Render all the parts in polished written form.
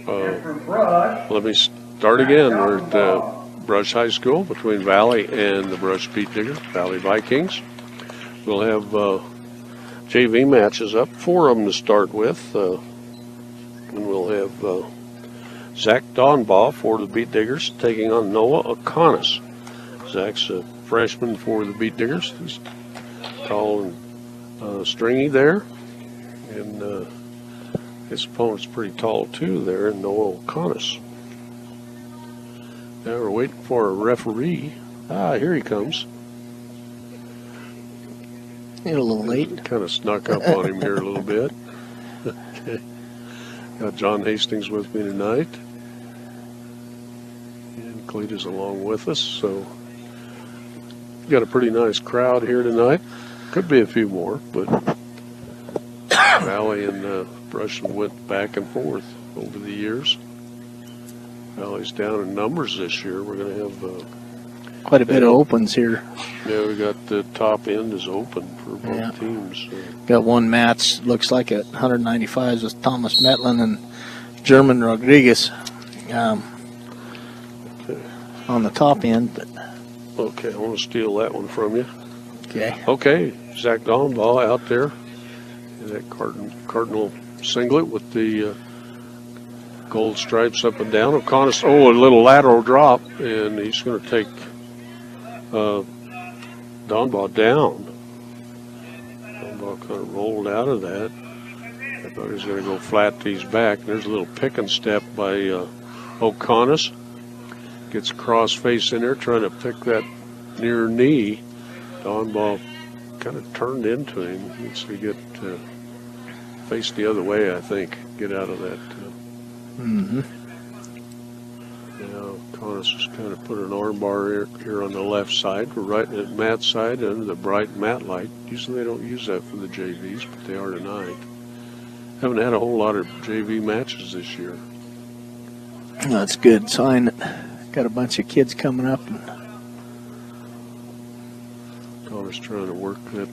Let me start again. We're at Brush High School between Valley and the Brush Beet Diggers, Valley Vikings. We'll have JV matches up, 4 of them to start with. And we'll have Zach Donbaugh for the Beet Diggers taking on Noah Okonis. Zach's a freshman for the Beet Diggers. He's tall and stringy there. And his opponent's pretty tall too there, Noah Okonis. Now we're waiting for a referee. Here he comes. You're a little late. Kind of snuck up on him here a little bit. Okay. Got John Hastings with me tonight. And Cletus along with us. So got a pretty nice crowd here tonight. Could be a few more, but Valley and Brush went back and forth over the years. Valley's down in numbers this year. We're going to have quite a bit of opens here. Yeah, we got the top end is open for both teams. So. Got one match, looks like at 195s with Thomas Metlin and German Rodriguez on the top end. But okay, I want to steal that one from you. Okay. Okay, Zach Donbaugh out there in that cardinal singlet with the gold stripes up and down. Okonis, a little lateral drop, and he's going to take Donbaugh down. Donbaugh kind of rolled out of that. I thought he was going to go flat to his back. There's a little pick and step by Okonis. Gets cross face in there, trying to pick that near knee. Donbaugh kind of turned into him. Needs to get face the other way, I think. Get out of that. Okonis just kind of put an arm bar here on the left side. We're right at Matt's side under the bright mat light. Usually they don't use that for the JVs, but they are tonight. Haven't had a whole lot of JV matches this year. That's a good sign. Got a bunch of kids coming up. Okonis trying to work that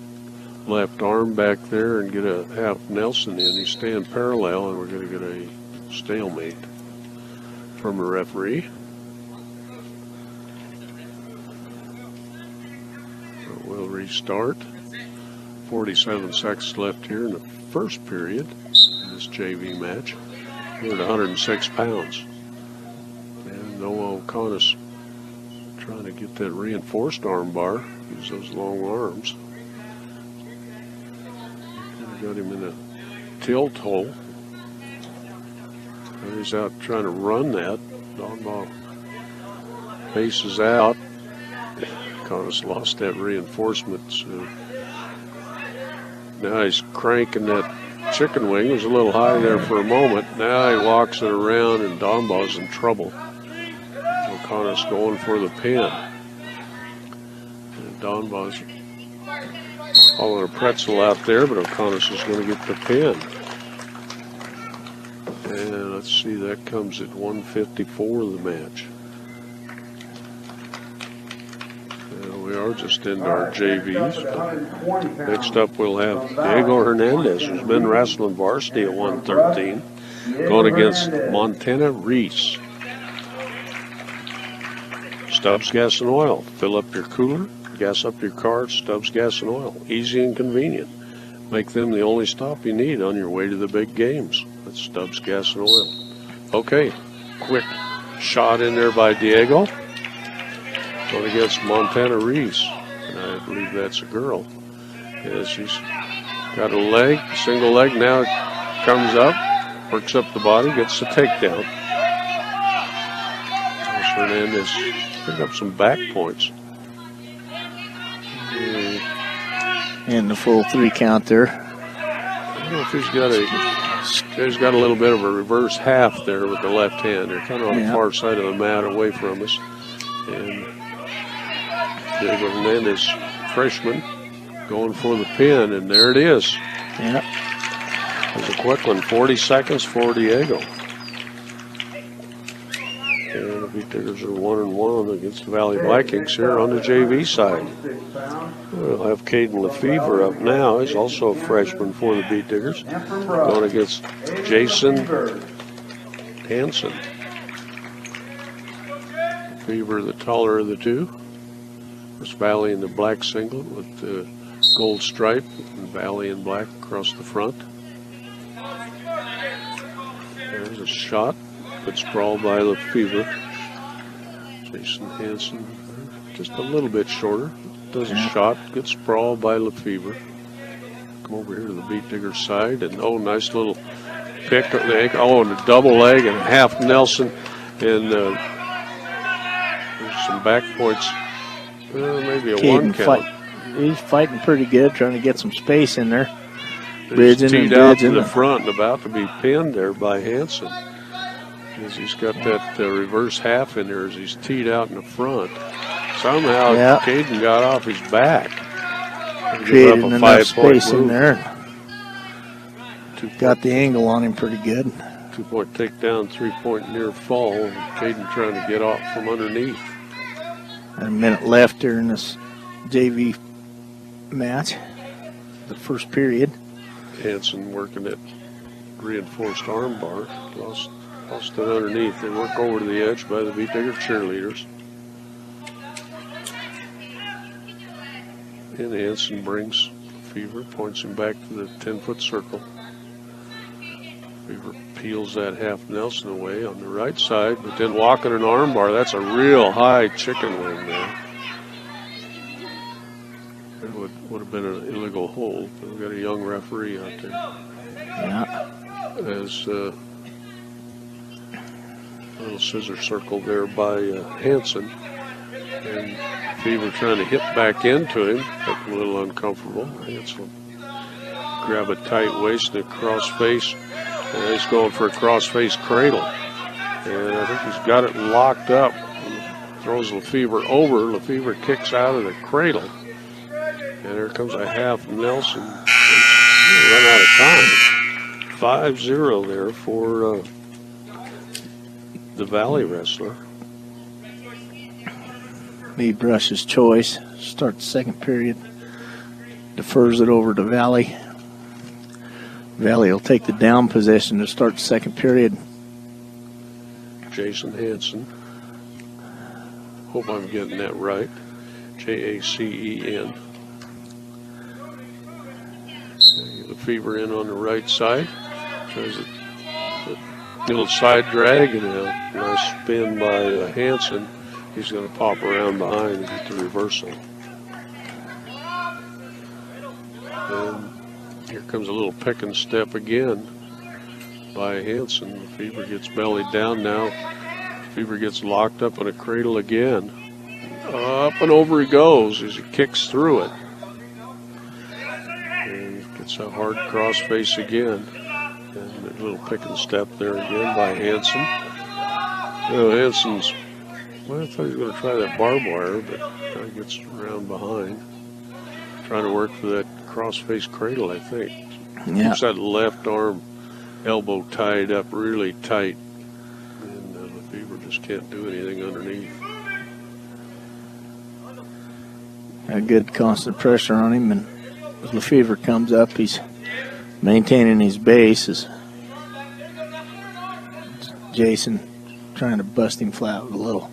left arm back there and get a half Nelson in. He's staying parallel, and we're going to get a stalemate from the referee. We'll restart. 47 seconds left here in the first period in this JV match. We're at 106 pounds. And Noah Okonis trying to get that reinforced arm bar. Use those long arms. Got him in a tilt hole. And he's out trying to run that. Donbaugh faces out. Okonis lost that reinforcement. So now he's cranking that chicken wing. It was a little high there for a moment. Now he walks it around, and Donbaugh's in trouble. Okonis going for the pin. And Donbaugh's hauling a pretzel out there, but Okonis is going to get the pin. And let's see, that comes at 154 of the match. We are just into our JVs. Next up, we'll have Diego Hernandez, who's been wrestling varsity at 113, going against Montana Reese. Stubbs Gas and Oil. Fill up your cooler, gas up your car, Stubbs Gas and Oil. Easy and convenient. Make them the only stop you need on your way to the big games. That's Stubbs Gas and Oil. Okay, quick shot in there by Diego. Going against Montana Reese. And I believe that's a girl. Yeah, she's got a leg, single leg. Now comes up, works up the body, gets the takedown. Hernandez picked up some back points. And the full 3 count there. I don't know if he's got a little bit of a reverse half there with the left hand. They're kind of on the far side of the mat away from us. And Diego Hernandez, freshman, going for the pin, and there it is. Yeah. It was a quick one, 40 seconds for Diego. And the Beet Diggers are 1-1 against the Valley Vikings here on the JV side. We'll have Caden Lefevre up now. He's also a freshman for the Beet Diggers. Going against Jason Hanson. Fever, the taller of the two. First Valley in the black singlet with the gold stripe, and Valley in black across the front. There's a shot. Good sprawl by LeFever. Jason Hanson, just a little bit shorter. Does a shot. Good sprawl by LeFever. Come over here to the Beat Digger side, and oh, nice little pick on the ankle. Oh, and a double leg and a half Nelson, and there's some back points. Maybe a one count. He's fighting pretty good, trying to get some space in there. He's teed out to the front and about to be pinned there by Hanson. As he's got that reverse half in there as he's teed out in the front. Somehow Caden got off his back. Created enough space in there. Got the angle on him pretty good. 2-point takedown, 3-point near fall. Caden trying to get off from underneath. And a minute left here in this JV match, the first period. Hanson working that reinforced arm bar. Lost it underneath. They work over to the edge by the Beat Digger cheerleaders. And Hanson brings Fever, points him back to the 10-foot circle. Fever peels that half Nelson away on the right side, but then walking an arm bar. That's a real high chicken wing there. It would have been an illegal hold. We've got a young referee out there. Yeah. As a little scissor circle there by Hanson. And Fever trying to hit back into him. Looked a little uncomfortable. Hanson grab a tight waist and a cross face. And he's going for a cross face cradle. And I think he's got it locked up. Throws LeFever over. LeFever kicks out of the cradle. And there comes a half Nelson. Run out of time. 5-0 there for the Valley wrestler. Made Brush's choice. Start the second period. Defers it over to Valley. Valley will take the down position to start the second period. Jason Hanson. Hope I'm getting that right. Jacen. LeFever in on the right side. Tries a little side drag and a nice spin by Hanson. He's going to pop around behind and get the reversal. And here comes a little pick and step again by Hanson. LeFever gets bellied down now. LeFever gets locked up in a cradle again. Up and over he goes as he kicks through it. And gets a hard cross face again. And a little pick and step there again by Hanson. Hanson's, well, I thought he was going to try that barbed wire, but he gets around behind. Trying to work for that cross face cradle, I think. Yeah. Keeps that left arm elbow tied up really tight. And LeFever just can't do anything underneath. A good constant pressure on him, and as LeFever comes up, he's maintaining his base. As Jason trying to bust him flat with a little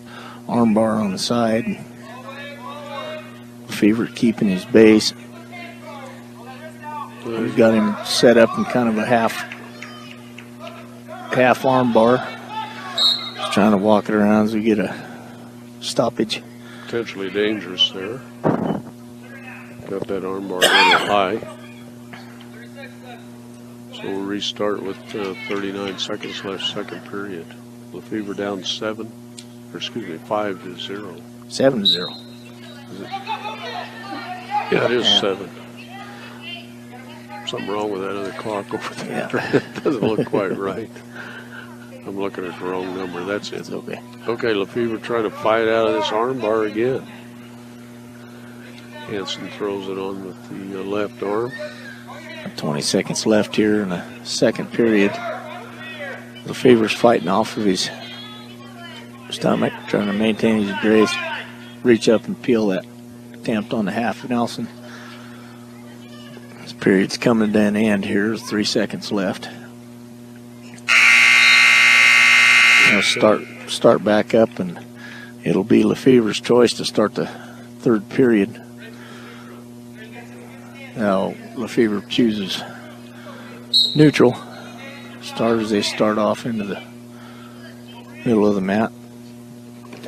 arm bar on the side. LeFever keeping his base. We've got him set up in kind of a half arm bar. Just trying to walk it around as we get a stoppage. Potentially dangerous there. Got that arm bar a little high. So we'll restart with 39 seconds left, second period. LeFever down 5-0. 7-0. Yeah, it is 7. Something wrong with that other clock over there. Yeah. It doesn't look quite right. I'm looking at the wrong number. That's it. It's okay. Okay, LeFever trying to fight out of this arm bar again. Hanson throws it on with the left arm. 20 seconds left here in the second period. LeFever's fighting off of his stomach, trying to maintain his grace, reach up and peel that attempt on the half Nelson. This period's coming to an end here. 3 seconds left. start back up, and it'll be Lefever's choice to start the third period. Now Lefever chooses neutral. They start off into the middle of the mat.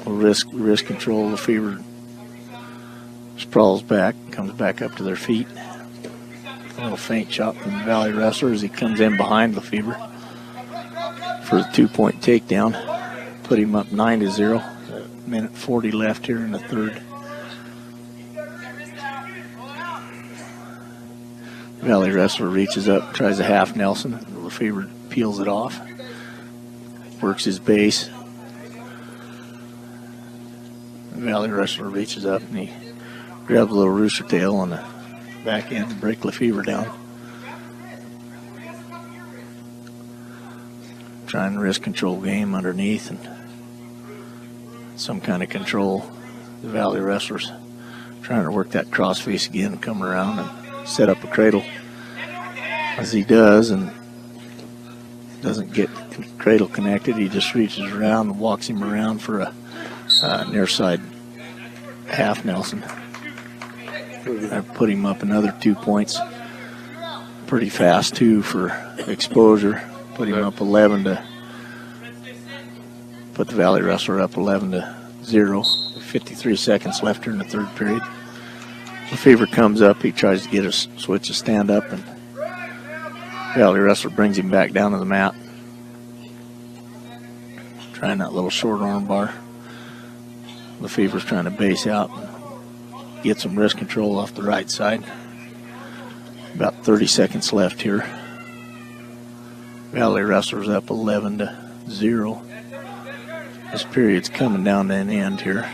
Wrist control. Lefever sprawls back, comes back up to their feet. A little feint shot from the Valley wrestler as he comes in behind Lefever for the 2-point takedown. Put him up 9-0. Minute 40 left here in the third. Valley wrestler reaches up, tries a half Nelson. Lefever peels it off. Works his base. Valley wrestler reaches up and he grabs a little rooster tail on the back end to break Lefever down. Trying wrist control game underneath and some kind of control. The Valley wrestlers trying to work that cross face again, come around and set up a cradle. As he does, and doesn't get cradle connected, he just reaches around and walks him around for a near side half Nelson. I put him up another 2 points. Pretty fast too for exposure. Put him up 11 to. Put the Valley wrestler up 11-0. 53 seconds left here in the third period. Lefever comes up. He tries to get a switch to stand up, and Valley wrestler brings him back down to the mat. Trying that little short arm bar. Lefever's trying to base out, get some wrist control off the right side. About 30 seconds left here. Valley wrestler's up 11-0. This period's coming down to an end here.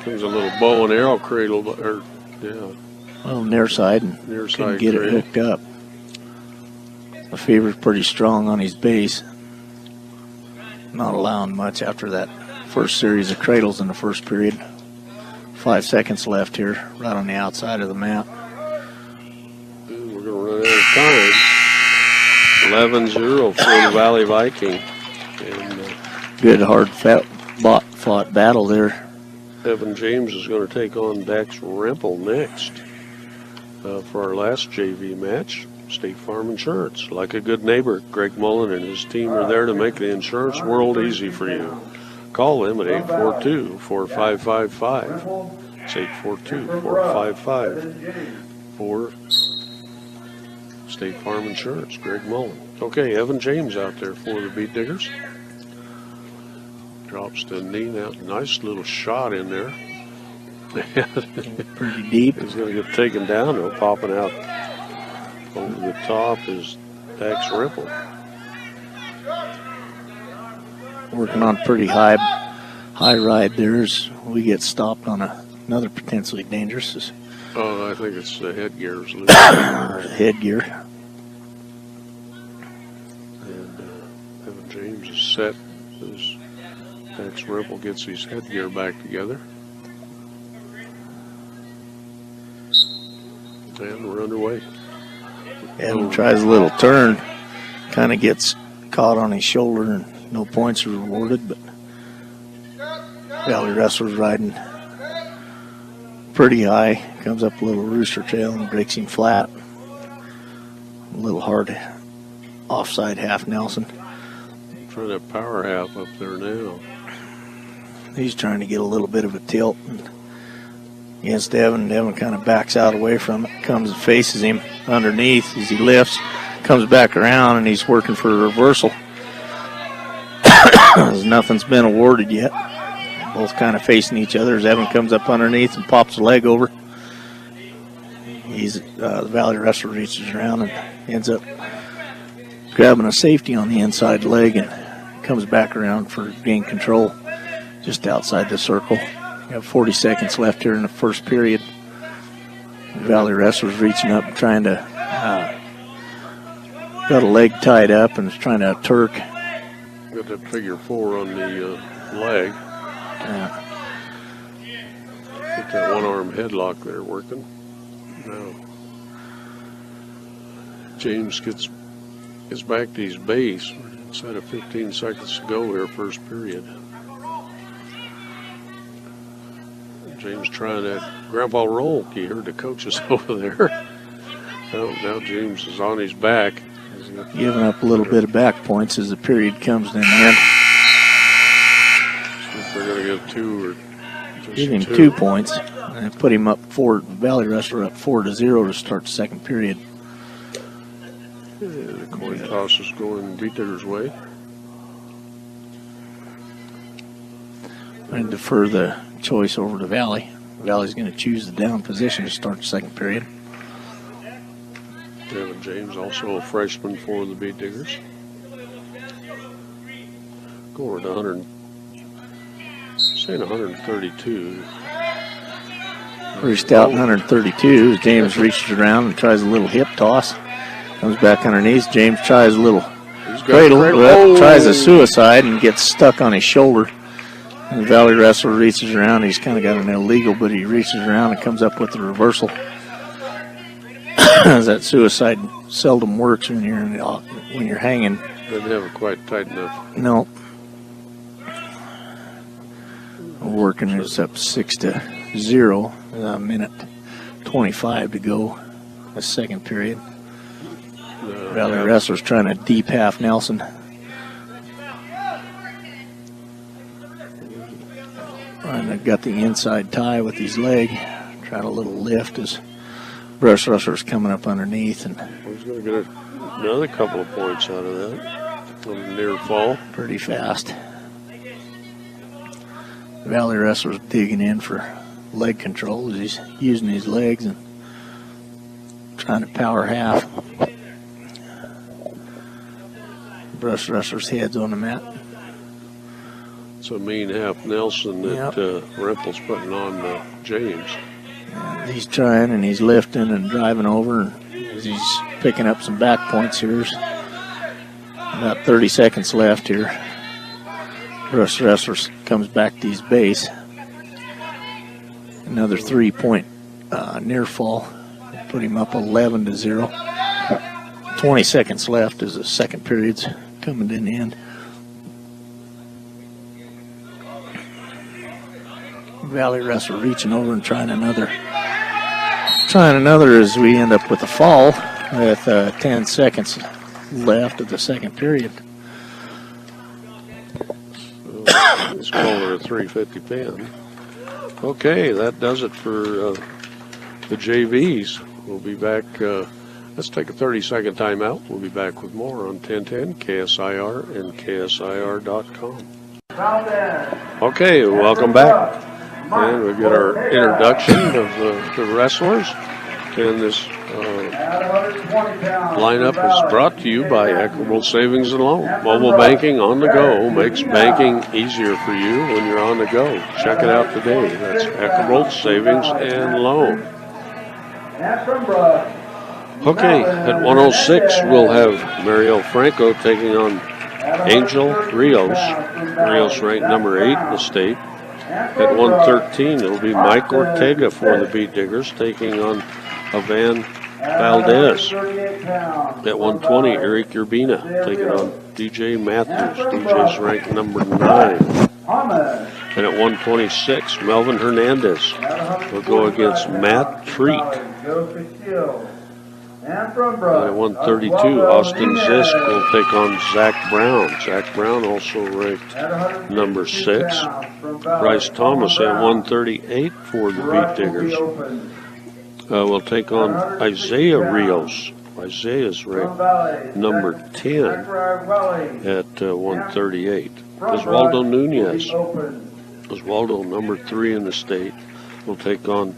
There's a little bow and arrow cradle, Well, near side, and couldn't get it hooked up. Lefever's pretty strong on his base. Not allowing much after that first series of cradles in the first period. 5 seconds left here, right on the outside of the mat. We're going to run out of time. 11-0 for the Valley Viking. And, good, hard, fought battle there. Evan James is going to take on Dax Rempel next for our last JV match. State Farm Insurance. Like a good neighbor, Greg Mullen and his team are there to make the insurance world easy for you. Call them at 842-4555. It's 842-4555 for State Farm Insurance, Greg Mullen. Okay, Evan James out there for the Beat Diggers. Drops the knee now. Nice little shot in there. Pretty deep. He's going to get taken down, though, popping out over the top is Dax Rempel. Working on pretty high ride there as we get stopped on another potentially dangerous. Oh, I think it's the headgear's loose. Headgear. And Evan James is set as Dax Rempel gets his headgear back together. And we're underway. Evan tries a little turn, kind of gets caught on his shoulder, and no points are rewarded, but Valley wrestler's riding pretty high, comes up a little rooster tail and breaks him flat. A little hard offside half Nelson. Trying that power half up there now. He's trying to get a little bit of a tilt against Evan. Evan kind of backs out away from it, comes and faces him underneath as he lifts, comes back around, and he's working for a reversal. Nothing's been awarded yet. Both kind of facing each other as Evan comes up underneath and pops a leg over. The Valley wrestler reaches around and ends up grabbing a safety on the inside leg and comes back around for gain control just outside the circle. We have 40 seconds left here in the first period. The Valley wrestler's reaching up and trying to got a leg tied up and is trying to Turk. Got that figure 4 on the leg. Get that one-arm headlock there working. Now, James gets back to his base. Instead of 15 seconds to go here, first period. James trying that grandpa roll. You heard the coaches over there. Now James is on his back. Giving up a little bit of back points as the period comes to an end. See if they're going to get 2 or just Give him 2. 2 points and put him up Valley Wrestler up 4-0 to start the second period. Yeah, the coin toss is going Beat Digger's way. I defer the choice over to Valley. Valley's going to choose the down position to start the second period. Devin James, also a freshman for the Beat Diggers. Go over to 132. Pretty stout 132 as James reaches around and tries a little hip toss. Comes back underneath. James tries a little cradle, tries a suicide and gets stuck on his shoulder. And the Valley Wrestler reaches around. He's kind of got an illegal, but he reaches around and comes up with the reversal. That suicide seldom works when you're hanging. Didn't have it quite tight enough. No. Working is up 6-0. A minute 25 to go. The second period. Valley Wrestler's trying to deep half Nelson. And they've got the inside tie with his leg. Trying a little lift as Brush Wrestler's coming up underneath. And he's going to get another couple of points out of that. A little near fall. Pretty fast. Valley Wrestler's digging in for leg control as he's using his legs and trying to power half. Brush Wrestler's head's on the mat. It's a mean half Nelson that Rimple's putting on James. And he's trying and he's lifting and driving over, and as he's picking up some back points here. About 30 seconds left here. Brush Wrestler comes back to his base. Another 3-point near fall. Put him up 11-0. 20 seconds left as the second period's coming to an end. Valley Wrestler reaching over and trying another as we end up with a fall with 10 seconds left of the second period. It's caller a 350 pin. Okay, that does it for the JVs. We'll be back. Let's take a 30-second timeout. We'll be back with more on 1010 KSIR and KSIR.com. Okay, welcome back. And we get our introduction of the wrestlers. And this lineup is brought to you by Equitable Savings and Loan. Mobile banking on the go makes banking easier for you when you're on the go. Check it out today. That's Equitable Savings and Loan. Okay, at 106 we'll have Mariel Franco taking on Angel Rios. Rios ranked number 8 in the state. At 113 it'll be Mike Ortega for the Beat Diggers taking on Ivan Valdez. At 120, Eric Urbina taking on DJ Matthews. DJ's ranked number 9. And at 126, Melvin Hernandez will go against Matt Treat. And at 132, Austin Zisk will take on Zach Brown. Zach Brown also ranked number 6. Bryce Thomas at 138 for the Beat Diggers. Will take on Isaiah Rios. Isaiah's ranked number 10 at 138. Oswaldo Nunez. Oswaldo, number 3 in the state, will take on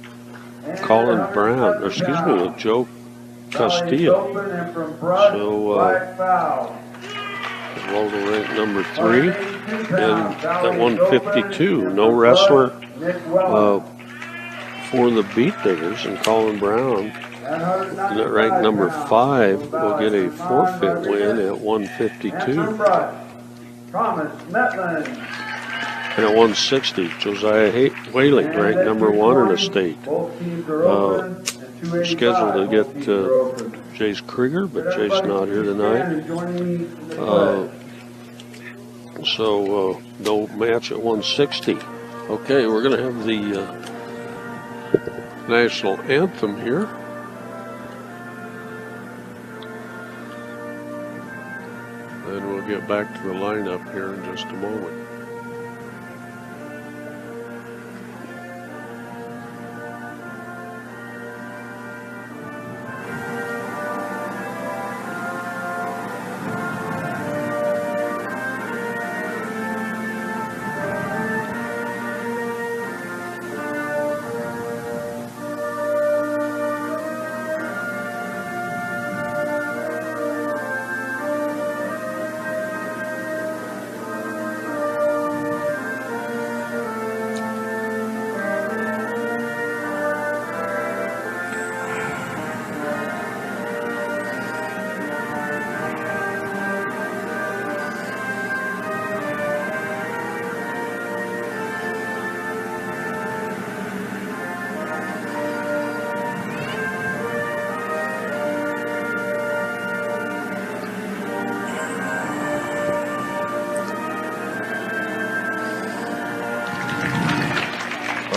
Colin Brown. Joe Castillo. So Oswaldo ranked number 3. And at 152, no wrestler for the Beat Diggers, and Colin Brown, ranked number 5, will get a forfeit win at 152. And at 160, Josiah Whaley, ranked number 1 in the state. Scheduled to get Jace Krieger, but Jace not here tonight. So no match at 160. Okay, we're going to have the national anthem here. And we'll get back to the lineup here in just a moment.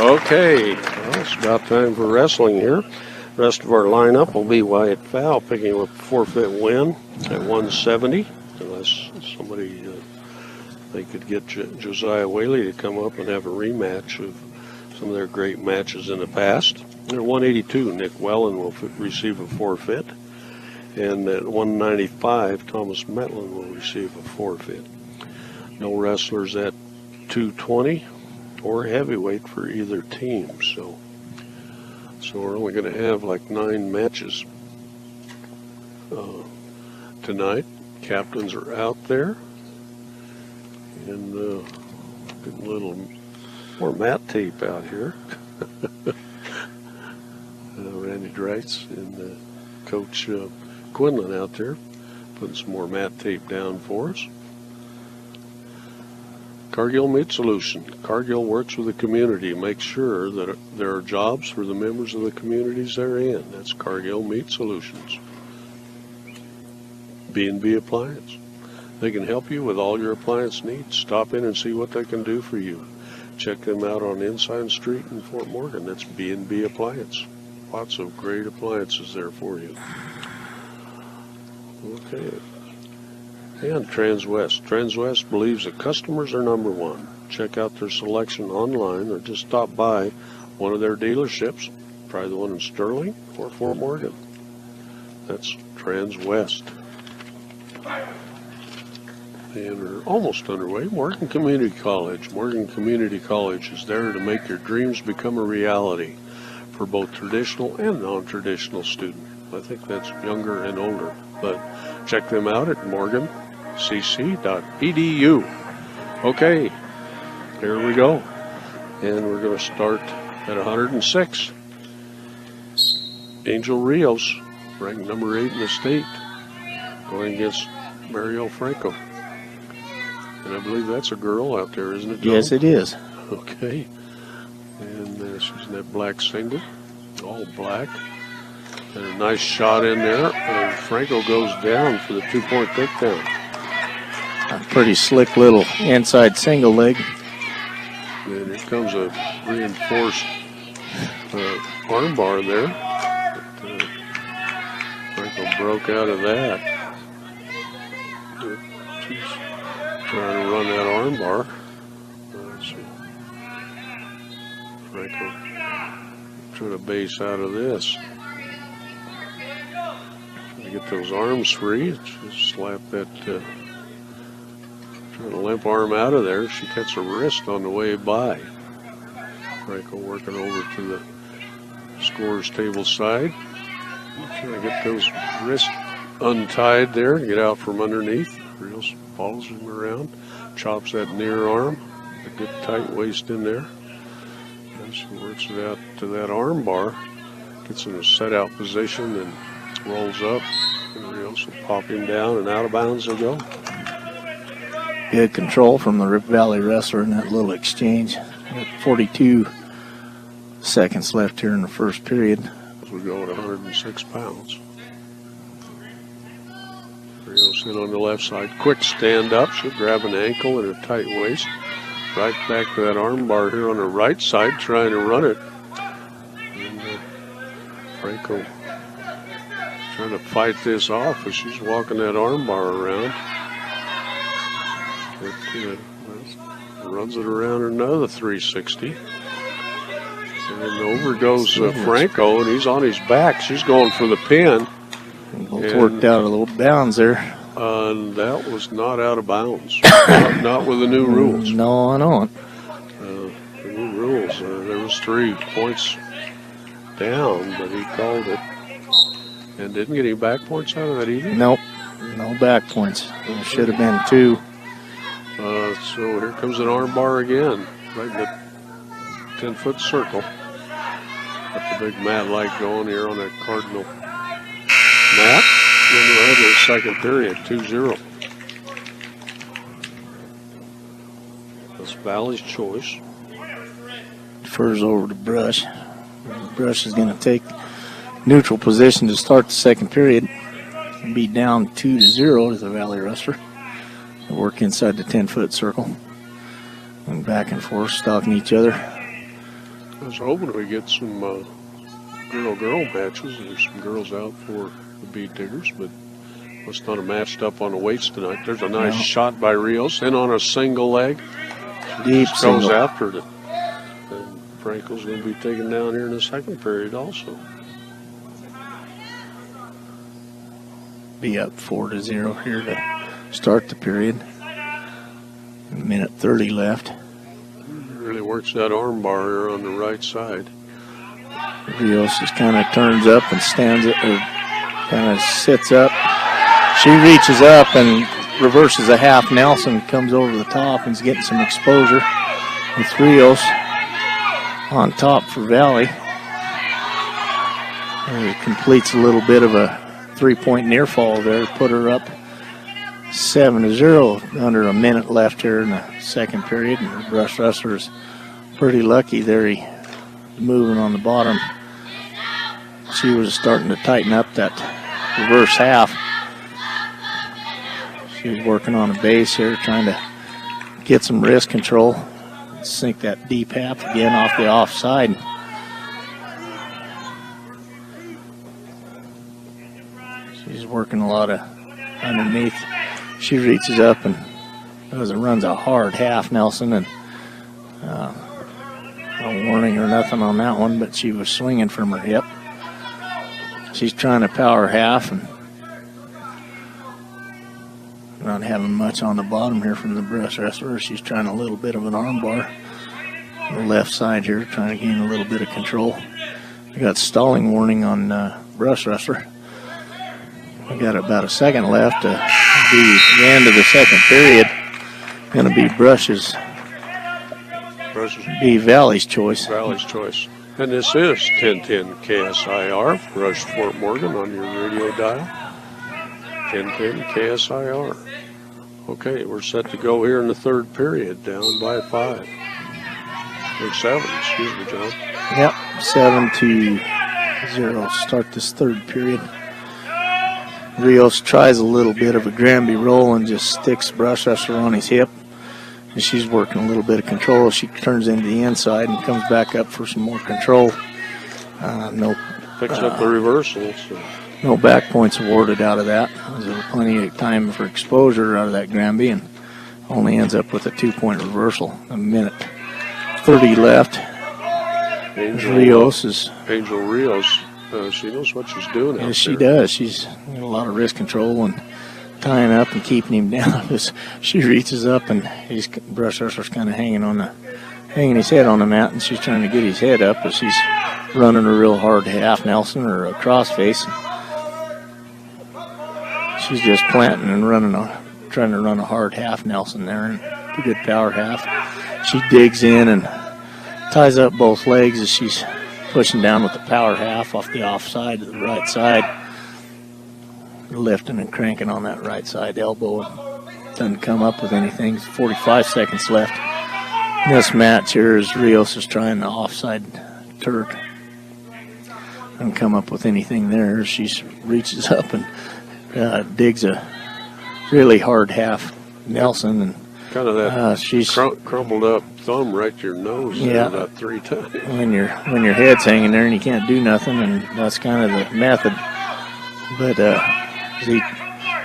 Okay, well, it's about time for wrestling here. Rest of our lineup will be Wyatt Fowl picking up a forfeit win at 170, unless somebody, they could get Josiah Whaley to come up and have a rematch of some of their great matches in the past. At 182, Nick Wellen will receive a forfeit, and at 195, Thomas Metlin will receive a forfeit. No wrestlers at 220 or heavyweight for either team, so we're only going to have like 9 matches tonight. Captains are out there, and getting a little more mat tape out here. Randy Dreitz and Coach Quinlan out there putting some more mat tape down for us. Cargill Meat Solution. Cargill works with the community, makes sure that there are jobs for the members of the communities they're in. That's Cargill Meat Solutions. B&B Appliance. They can help you with all your appliance needs. Stop in and see what they can do for you. Check them out on Ensign Street in Fort Morgan. That's B&B Appliance. Lots of great appliances there for you. Okay. And Transwest. Transwest believes that customers are number one. Check out their selection online or just stop by one of their dealerships. Try the one in Sterling or Fort Morgan. That's Transwest. And we're almost underway. Morgan Community College. Morgan Community College is there to make your dreams become a reality for both traditional and non-traditional students. I think that's younger and older, but check them out at morgancc.edu. Okay, here we go. And we're going to start at 106. Angel Rios, ranked number 8 in the state, going against Mariel Franco. And I believe that's a girl out there, isn't it, John? Yes, it is. Okay. And she's in that black singlet, all black. And a nice shot in there. And Franco goes down for the 2-point takedown. A pretty slick little inside single leg. And here comes a reinforced arm bar there. But, Franco broke out of that. She's trying to run that arm bar. Let's see. Franco trying to base out of this. Trying to get those arms free. Just slap that, trying to limp arm out of there. She cuts her wrist on the way by. Franco working over to the scorer's table side. Trying to get those wrists untied there, get out from underneath. Rios follows him around, chops that near arm, a good tight waist in there. And she works it out to that arm bar, gets in a set out position and rolls up. And Rios will pop him down and out of bounds they go. Good control from the Rip Valley wrestler in that little exchange. 42 seconds left here in the first period. As we go at 106 pounds. Rios in on the left side. Quick stand up. She'll grab an ankle and a tight waist. Right back to that arm bar here on the right side, trying to run it. And Franco trying to fight this off as she's walking that arm bar around. But, runs it around another 360. And over goes Franco, and he's on his back. She's going for the pin. Both worked out a little bounds there. And that was not out of bounds. Not with the new rules. No, I don't. The new rules. There was 3 points down, but he called it. And didn't get any back points out of that either? Nope. No back points. There should have been 2. So here comes an arm bar again. Right in the 10-foot circle. Got the big mat light going here on that Cardinal mat. Then we'll have the second period, 2-0. That's Valley's choice. Defers over to Brush. Brush is going to take neutral position to start the second period. Be down 2-0 to the Valley Rustler. They work inside the 10-foot circle. And back and forth, stalking each other. I was hoping we get some girl-girl matches. There's some girls out for the Bead Diggers, but it's not a matched up on the weights tonight. There's a nice shot by Rios, in on a single leg. Deep Goes single. after it. And Franco's going to be taken down here in the second period also. Be up 4-0 here to start the period. A minute 30 left. Really works that arm bar here on the right side. Rios just kind of turns up and stands it, or kind of sits up. She reaches up and reverses a half Nelson, comes over the top and is getting some exposure. With Rios on top for Valley. And he completes a little bit of a 3-point near fall there, put her up 7-0, under a minute left here in the second period. And the Brush Rustler's pretty lucky there. He moving on the bottom. She was starting to tighten up that reverse half. She was working on a base here, trying to get some wrist control. Sink that deep half again off the offside. She's working a lot of underneath. She reaches up and runs a hard half Nelson, and no warning or nothing on that one, but she was swinging from her hip. She's trying to power half and not having much on the bottom here from the Brush Rustler. She's trying a little bit of an arm bar on the left side here, trying to gain a little bit of control. We got stalling warning on Brush Rustler. We got about a second left to be the end of the second period. Going to be Valley's choice. Valley's choice. And this is 1010 KSIR, Brush Fort Morgan on your radio dial. 1010 KSIR. Okay, we're set to go here in the third period, down by 5. Or 7, excuse me, John. Yep, 7-0. Start this third period. Rios tries a little bit of a Granby roll and just sticks Brush Rustler on his hip. And she's working a little bit of control. She turns into the inside and comes back up for some more control. Picks up the reversal. So. No back points awarded out of that. There's plenty of time for exposure out of that Granby, and only ends up with a 2-point reversal. A minute 30 left. Angel Rios, she knows what she's doing. Yes, she does. She's got a lot of wrist control and tying up and keeping him down. She reaches up and Brush Rustler's kind of hanging his head on the mat, and she's trying to get his head up, but she's running a real hard half Nelson or a crossface. She's just planting and trying to run a hard half Nelson there, and a good power half. She digs in and ties up both legs as she's pushing down with the power half off the offside to the right side. Lifting and cranking on that right side elbow. Doesn't come up with anything. 45 seconds left. This match here is Rios is trying the offside Turk. Doesn't come up with anything there. She reaches up and digs a really hard half Nelson, and Kind of that she's crumpled up thumb right to your nose Yeah. about 3 times. when your head's hanging there and you can't do nothing, and that's kind of the method. But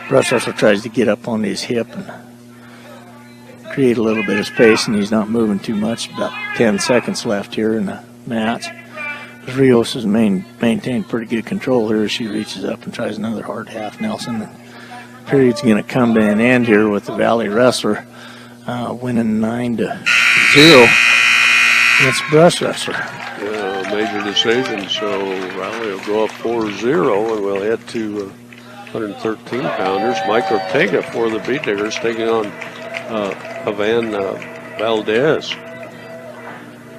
Brush Wrestler tries to get up on his hip and create a little bit of space, and he's not moving too much. About 10 seconds left here in the match. Rios has maintained pretty good control here as she reaches up and tries another hard half Nelson. The period's going to come to an end here with the Valley Wrestler winning 9-0 against Brush Wrestler. Yeah, major decision. So Valley will go up 4-0, and we'll head to 113 pounders. Mike Ortega for the Beat Diggers taking on Ivan Valdez.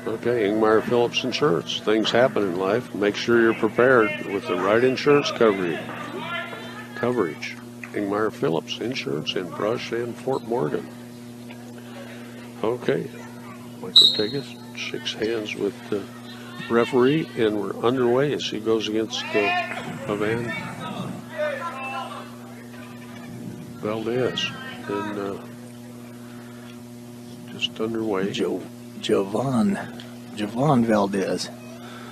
Okay, Ingmar Phillips Insurance. Things happen in life. Make sure you're prepared with the right insurance coverage. Ingmar Phillips Insurance in Brush and Fort Morgan. Okay, Mike Ortega shakes hands with the referee, and we're underway as he goes against Ivan Valdez. And just underway. Javon Valdez.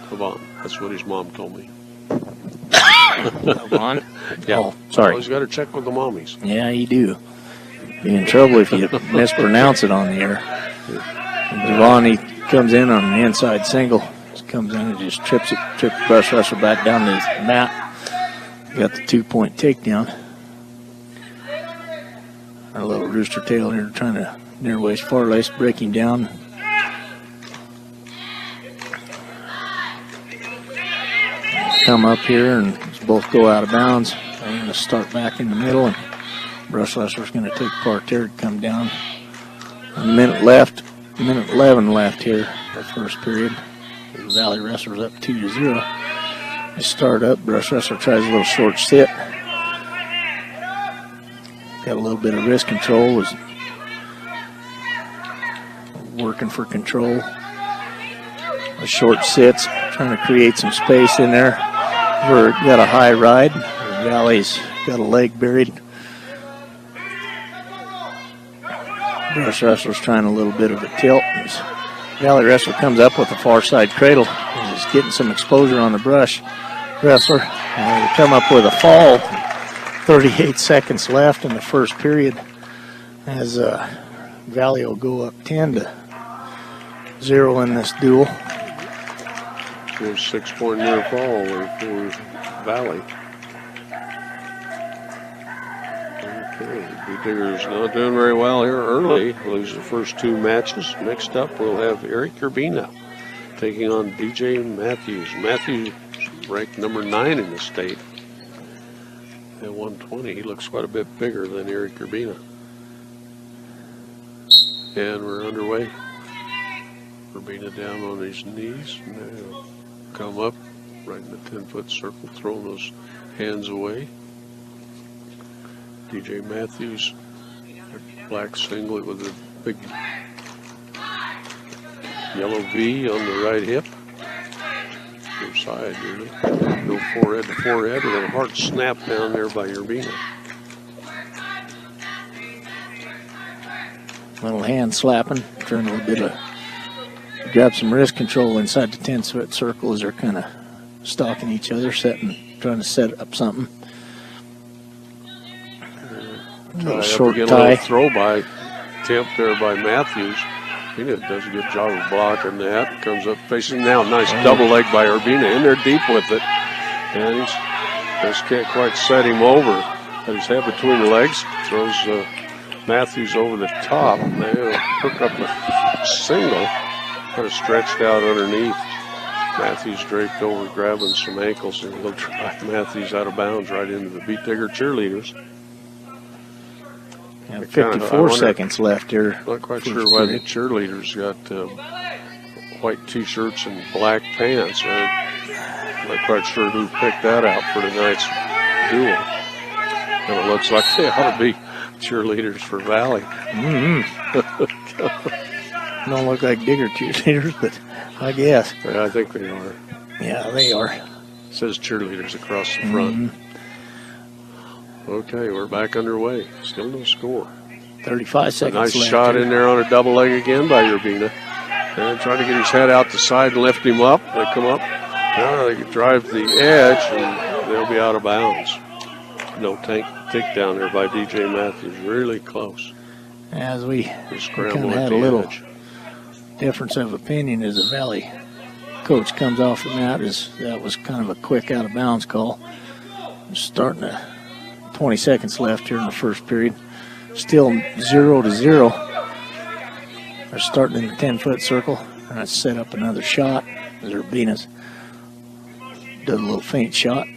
Javon, that's what his mom told me. Javon? Yeah. Oh, sorry. Always got to check with the mommies. Yeah, you do. Be in trouble if you mispronounce it on the air. Javon, he comes in on an inside single. Just comes in and just trips Brush Wrestler back down to his mat. Got the 2-point takedown. Our little rooster tail here trying to near waist far lace, breaking down. Come up here and both go out of bounds. They're going to start back in the middle, and Brush Wrestler's going to take part there to come down. A minute 11 left here, the first period. The Valley Wrestler's up 2-0. They start up. Brush Wrestler tries a little short sit. Got a little bit of wrist control. Was working for control. A short sits, trying to create some space in there. We're got a high ride. Valley's got a leg buried. Brush Wrestler's trying a little bit of a tilt. Valley Wrestler comes up with a far side cradle. He's getting some exposure on the Brush Wrestler. They come up with a fall. 38 seconds left in the first period as Valley will go up 10-0 in this duel. There's a 6-point near fall for Valley. Okay, Beat Diggers not doing very well here early. Lose the first 2 matches. Next up, we'll have Eric Urbina taking on DJ Matthews. Matthews ranked number 9 in the state at 120. He looks quite a bit bigger than Eric Urbina. And we're underway. Urbina down on his knees. Now come up right in the 10-foot circle, throwing those hands away. DJ Matthews, black singlet with a big yellow V on the right hip. Your side, really. Go forehead to forehead with a hard snap down there by Urbina. Little hand slapping, trying a little bit of grab some wrist control inside the 10-foot circle as they're kind of stalking each other, trying to set up something. Short tie. A throw by attempt there by Matthews. He does a good job of blocking that. Comes up facing now. Nice double leg by Urbina. In there deep with it. And he just can't quite set him over. Got his head between the legs. Throws Matthews over the top. They'll hook up a single. Kind of stretched out underneath. Matthews draped over, grabbing some ankles, and he'll drive Matthews out of bounds right into the Beat Digger cheerleaders. Yeah, 54 seconds left here. Not quite sure why the cheerleaders got white t-shirts and black pants. I'm not quite sure who picked that out for tonight's duel. And it looks like they ought to be cheerleaders for Valley. Don't look like Digger cheerleaders, but I guess. Yeah, I think they are. Yeah, they are. It says cheerleaders across the front. Okay, we're back underway. Still no score. 35 A seconds nice left shot here. in there on a double leg again by Urbina. And trying to get his head out the side and lift him up. They come up. Now they drive the edge and they'll be out of bounds. No take down there by DJ Matthews. Really close. As we The kind scramble of at had the a little edge. difference of opinion as the Valley coach comes off the mat. That was kind of a quick out of bounds call. Starting to 20 seconds left here in the first period. Still 0-0. They're starting in the 10-foot circle. And I set up another shot. Urbina's does a little feint shot.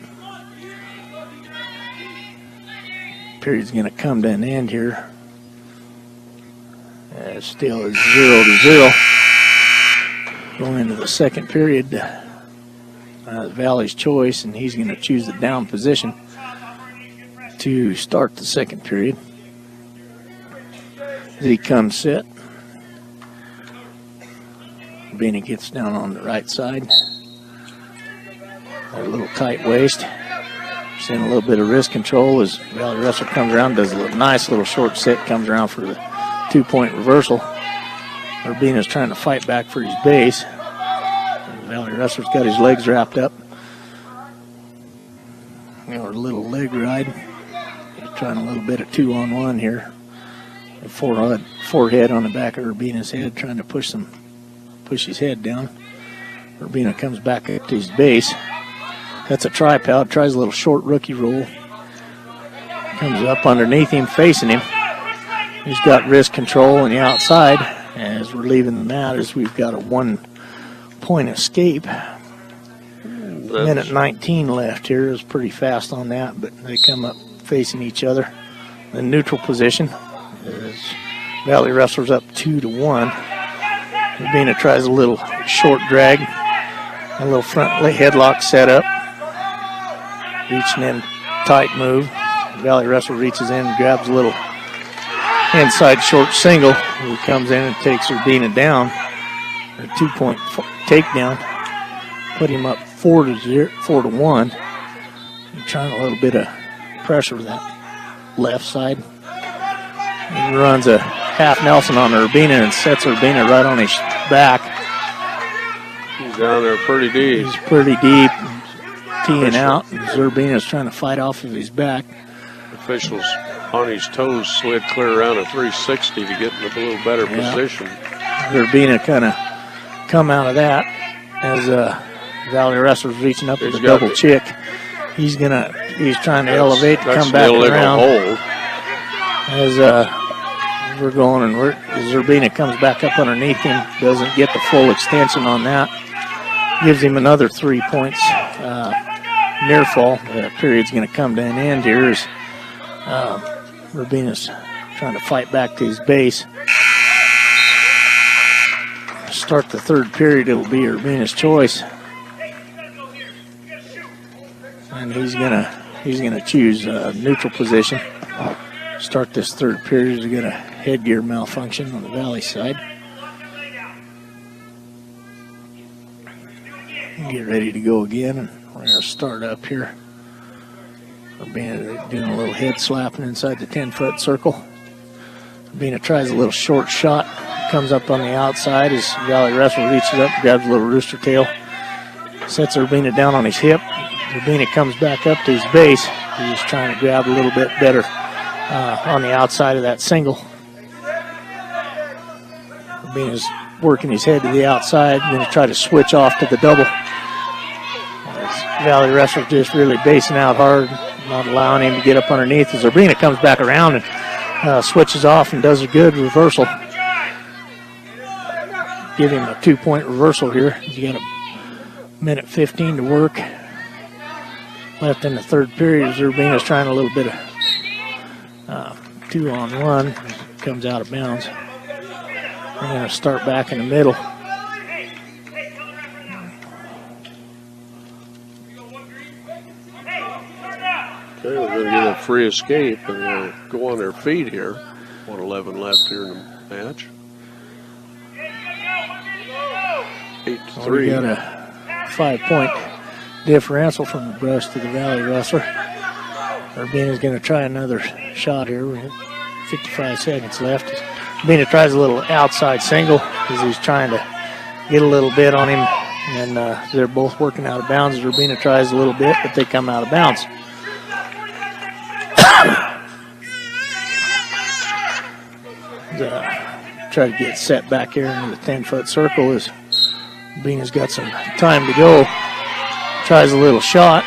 Period's going to come to an end here. Still is 0-0. Going into the second period. Valley's choice, and he's going to choose the down position to start the second period. As he comes set, Urbina gets down on the right side. A little tight waist. Seeing a little bit of wrist control as Valley wrestler comes around, does a nice little short set, comes around for the 2-point reversal. Urbina's trying to fight back for his base. Valley wrestler's got his legs wrapped up. A little leg ride. He's trying a little bit of 2-on-1 here. A forehead on the back of Urbina's head, trying to push his head down. Urbina comes back up to his base. That's a tripod. Tries a little short rookie roll. Comes up underneath him, facing him. He's got wrist control on the outside. As we're leaving the mat, as we've got a 1-point escape. Minute 19 left here. It was pretty fast on that, but they come up facing each other. The neutral position is Valley wrestlers up 2-1. Urbina tries a little short drag, a little front headlock set up. Reaching in, tight move. Valley wrestler reaches in, grabs a little inside short single. He comes in and takes Urbina down. A 2-point takedown. Put him up 4-1. Trying a little bit of pressure with that left side. He runs a half Nelson on Urbina and sets Urbina right on his back. He's down there pretty deep. He's pretty deep, teeing out. Urbina's trying to fight off of his back. Officials on his toes slid clear around a 360 to get in a little better position. Urbina kind of come out of that as Valley wrestler's reaching up with a double chick. He's trying to elevate to come back around. As we're going, and as Urbina comes back up underneath him, doesn't get the full extension on that. Gives him another 3 points near fall. The period's going to come to an end here as Urbina's trying to fight back to his base. Start the third period, it'll be Urbina's choice. And he's gonna choose a neutral position. Start this third period. We got a headgear malfunction on the Valley side. Get ready to go again, and we're gonna start up here. Urbina doing a little head slapping inside the 10-foot circle. Urbina tries a little short shot, comes up on the outside as Valley wrestler reaches up, grabs a little rooster tail, sets Urbina down on his hip. Urbina comes back up to his base. He's trying to grab a little bit better on the outside of that single. Urbina's working his head to the outside, going to try to switch off to the double. Valley wrestler just really basing out hard, not allowing him to get up underneath. As Urbina comes back around and switches off and does a good reversal. Give him a 2-point reversal here. He's got a minute 15 to work left in the third period. Urbina's trying a little bit of 2-on-1. Comes out of bounds. We're going to start back in the middle. Okay, we're going to get a free escape and go on their feet here. 1:11 left here in the match. 8-3. We got a 5-point differential from the Brush to the Valley wrestler. Urbina's going to try another shot here. We have 55 seconds left. Urbina tries a little outside single as he's trying to get a little bit on him. And they're both working out of bounds. Urbina tries a little bit, but they come out of bounds. Try to get set back here into the 10-foot circle as Urbina's got some time to go. Tries a little shot.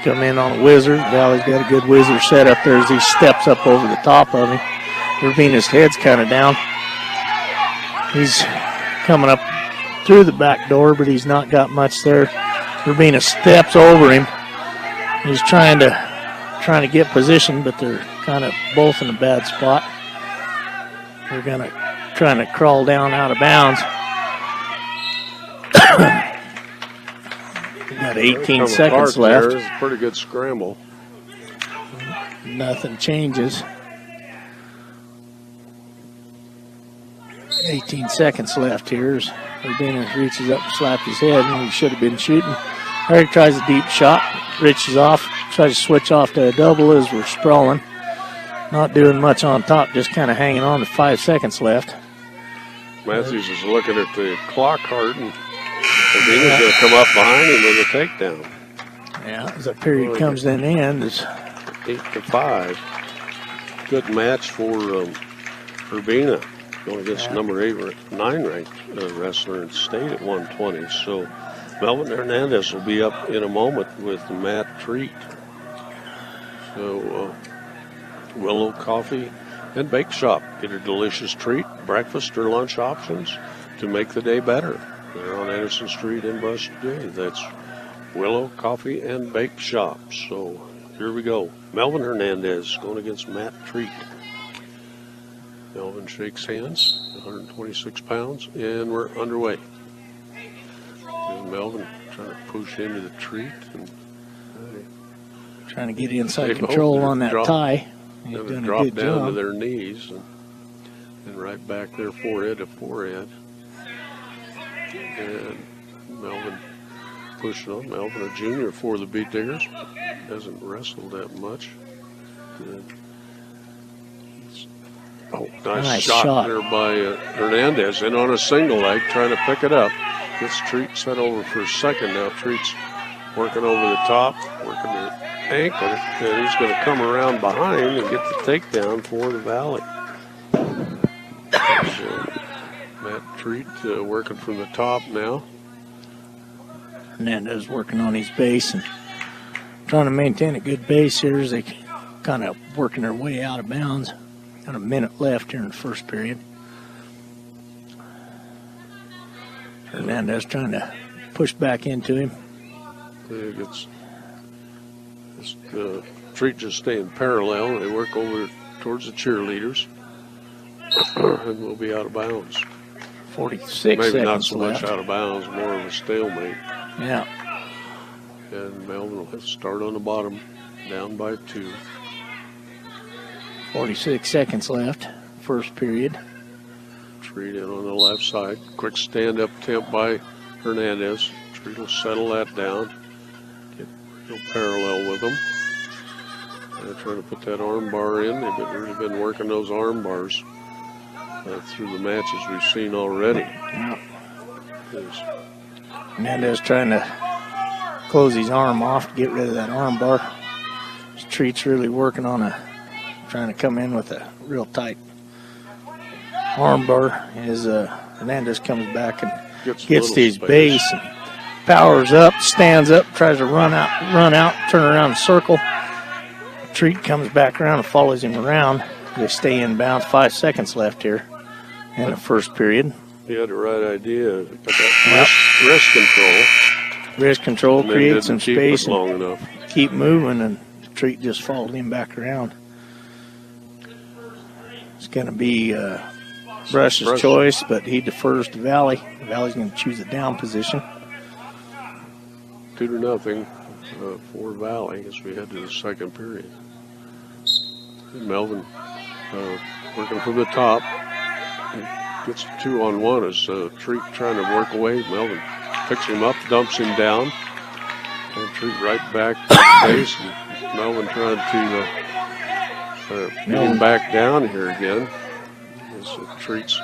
Come in on a whizzer. Valley's got a good whizzer set up there as he steps up over the top of him. Urbina's head's kind of down. He's coming up through the back door, but he's not got much there. Urbina steps over him. He's trying to get position, but they're kind of both in a bad spot. They're trying to crawl down out of bounds. We got 18 seconds left. It's a pretty good scramble. Nothing changes. 18 seconds left here. Urbina reaches up and slaps his head, and he should have been shooting. Eric tries a deep shot, reaches off, tries to switch off to a double as we're sprawling. Not doing much on top, just kind of hanging on to 5 seconds left. Matthews is looking at the clock hard, and Urbina's going to come up behind him with a takedown. Yeah, as that period comes to an end, it's 8-5. Good match for Urbina, going against number 9 ranked wrestler in state at 120. So Melvin Hernandez will be up in a moment with Matt Treat. So Willow Coffee and Bake Shop. Get a delicious treat, breakfast or lunch options to make the day better. They're on Anderson Street in Brush Day. That's Willow Coffee and Bake Shop. So here we go. Melvin Hernandez going against Matt Treat. Melvin shakes hands, 126 pounds, and we're underway. And Melvin trying to push into the Treat. And trying to get inside control on that tie. He's doing a drop good down job. to their knees and right back there, forehead to forehead. And Melvin pushing on. Melvin, a junior for the Beat Diggers, hasn't wrestled that much. Good. Oh, nice shot there by Hernandez. In on a single leg, trying to pick it up. Gets Treat set over for a second now. Treat's working over the top, working the ankle, and he's going to come around behind and get the takedown for the Valley. So, Matt Treat working from the top now. Hernandez working on his base and trying to maintain a good base here as they kind of working their way out of bounds. Got a minute left here in the first period. Hernandez trying to push back into him. Treat just staying parallel. They work over towards the cheerleaders. And we'll be out of bounds. 46 Maybe seconds not so left. much out of bounds, more of a stalemate. Yeah. And Melvin will have to start on the bottom, down by 2. 46 seconds left, first period. Treat in on the left side. Quick stand-up attempt by Hernandez. Treat will settle that down. Get real parallel with them. They're trying to put that arm bar in. They've really been working those arm bars through the matches we've seen already. Yeah. Hernandez trying to close his arm off to get rid of that arm bar. Treat's really working on trying to come in with a real tight arm bar as Hernandez comes back and gets to his base and powers up, stands up, tries to run out, turn around and circle. Treat comes back around and follows him around. They stay in bounds. 5 seconds left here in the first period. He had the right idea. Got that wrist control. Wrist control, create some space, long enough. Keep moving, and Treat just followed him back around. It's going to be Brush's choice, but he defers to Valley. Valley's going to choose a down position. 2-0 for Valley as we head to the second period. And Melvin working from the top. Gets 2-on-1 as Treat trying to work away. Melvin picks him up, dumps him down. And Treat right back to the base and Melvin trying to get him back down here again. Treat's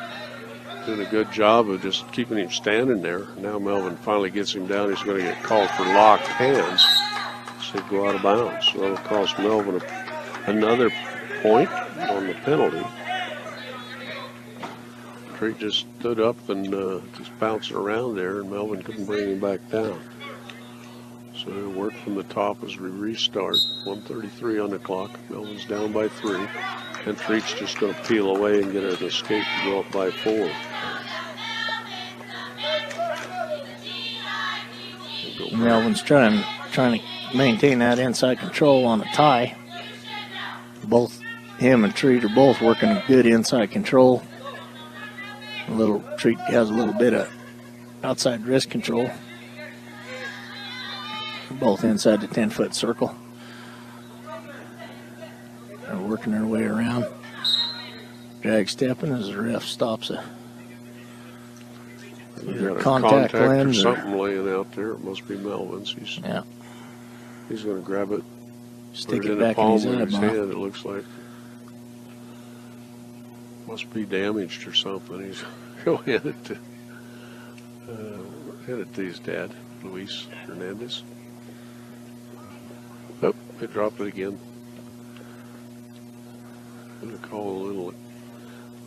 doing a good job of just keeping him standing there. Now Melvin finally gets him down. He's going to get called for locked hands. So he'll go out of bounds. So that'll cost Melvin another point on the penalty. Treat just stood up and just bounced around there, and Melvin couldn't bring him back down. So he'll work from the top as we restart. 1:33 on the clock. Melvin's down by 3. And Treat's just going to peel away and get an escape to go up by 4. Melvin's trying to maintain that inside control on a tie. Both him and Treat are both working good inside control. Treat has a little bit of outside wrist control. Both inside the 10-foot circle. They're working their way around. Drag stepping as the ref stops either a contact lens or something laying out there. It must be Melvin's. He's going to grab it, stick put it back in in his hand. It looks like must be damaged or something. He's going to hit it to his dad, Luis Hernandez. Oh, they drop it again. Going to call a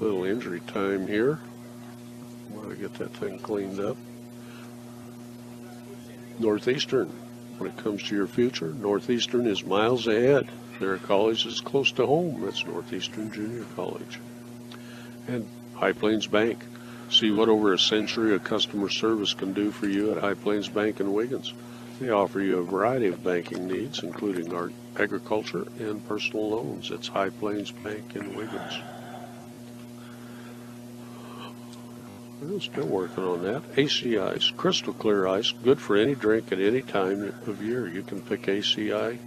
little injury time here. Want to get that thing cleaned up. Northeastern, when it comes to your future, Northeastern is miles ahead. Their college is close to home. That's Northeastern Junior College. And High Plains Bank. See what over a century of customer service can do for you at High Plains Bank in Wiggins. They offer you a variety of banking needs, including agriculture and personal loans. It's High Plains Bank in Wiggins. We're still working on that. AC Ice, crystal clear ice, good for any drink at any time of year. You can pick ACI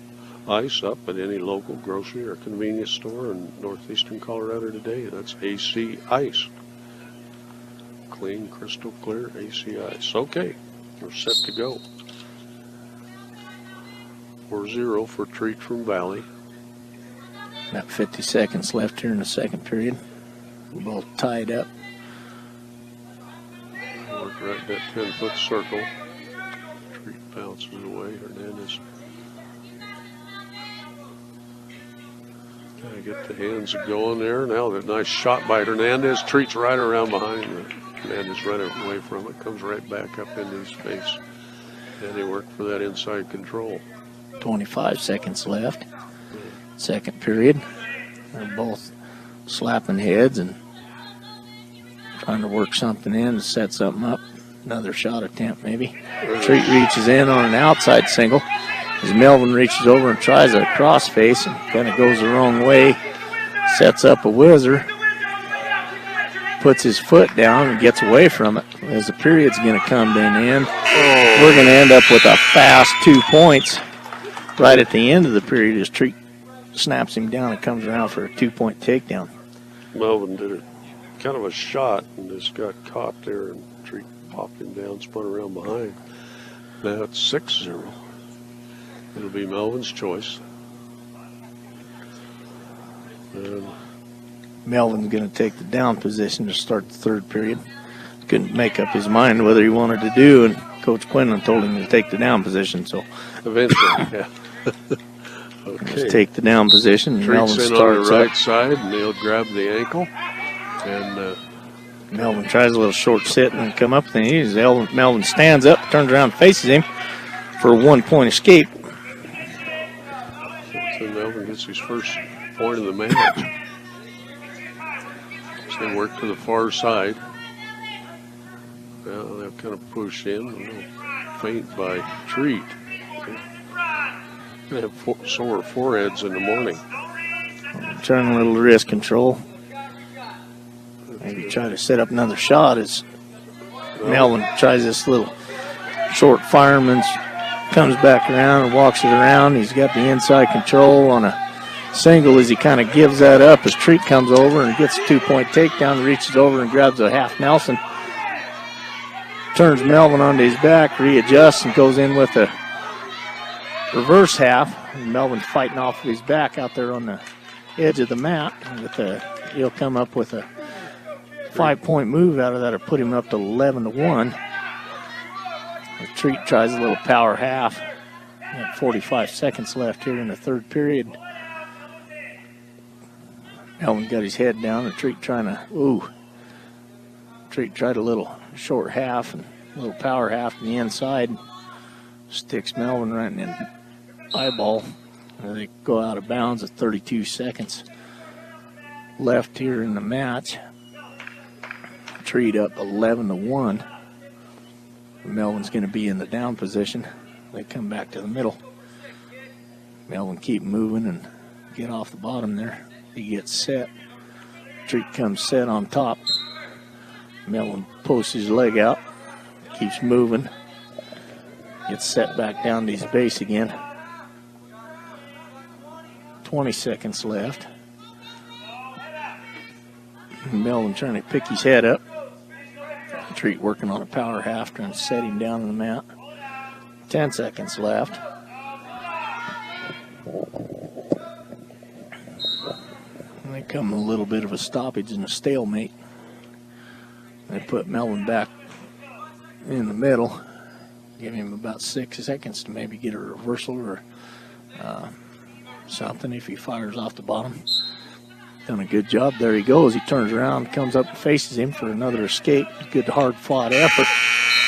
ice up at any local grocery or convenience store in northeastern Colorado today. That's AC Ice. Clean, crystal clear AC Ice. Okay, we're set to go. 4-0 for Treat from Valley. About 50 seconds left here in the second period. We're both tied up. Work right in that 10-foot circle. Treat bounces away. Hernandez. Gotta get the hands going there. Now the nice shot by Hernandez. Treat's right around behind. Hernandez right away from it. Comes right back up into his face. And they work for that inside control. 25 seconds left. Second period. They're both slapping heads and trying to work something in to set something up. Another shot attempt maybe. Treat reaches in on an outside single. As Melvin reaches over and tries a crossface and kind of goes the wrong way. Sets up a whizzer. Puts his foot down and gets away from it. As the period's going to come to an end, we're going to end up with a fast 2 points right at the end of the period as Treat snaps him down and comes around for a 2-point takedown. Melvin did kind of a shot and just got caught there, and Treat popped him down, spun around behind. Now it's 6-0. It'll be Melvin's choice. And Melvin's going to take the down position to start the third period. Couldn't make up his mind whether he wanted to do, and Coach Quinlan told him to take the down position. So eventually, yeah. Okay. Just take the down position. Treat's Melvin in starts on the right up. side, and they'll grab the ankle. And Melvin tries a little short sit and come up. Then Melvin stands up, turns around, faces him for a 1-point escape. So Melvin gets his first point of the match. So they work to the far side. Well, they'll kind of push in. A little feint by Treat. They have sore foreheads in the morning. Turn a little wrist control. Maybe try to set up another shot as Melvin tries this little short fireman's, comes back around and walks it around. He's got the inside control on a single as he kind of gives that up as Treat comes over and gets a 2-point takedown, reaches over and grabs a half Nelson. Turns Melvin onto his back, readjusts, and goes in with a reverse half. And Melvin fighting off of his back out there on the edge of the mat. He'll come up with a 5-point move out of that, or put him up to 11-1. Treat tries a little power half. 45 seconds left here in the third period. Melvin got his head down, and Treat Treat tried a little short half and a little power half to the inside. Sticks Melvin right in the eyeball. They go out of bounds at 32 seconds left here in the match. Treat up 11-1. Melvin's going to be in the down position. They come back to the middle. Melvin keep moving and get off the bottom there. He gets set. Treat comes set on top. Melvin posts his leg out. Keeps moving. Gets set back down to his base again. 20 seconds left. Melvin trying to pick his head up. Treat working on a power half, trying to set him down on the mat. 10 seconds left. And they come a little bit of a stoppage and a stalemate. They put Melvin back in the middle. Give him about 6 seconds to maybe get a reversal or something if he fires off the bottom. Done a good job. There he goes. He turns around, comes up and faces him for another escape. Good hard-fought effort.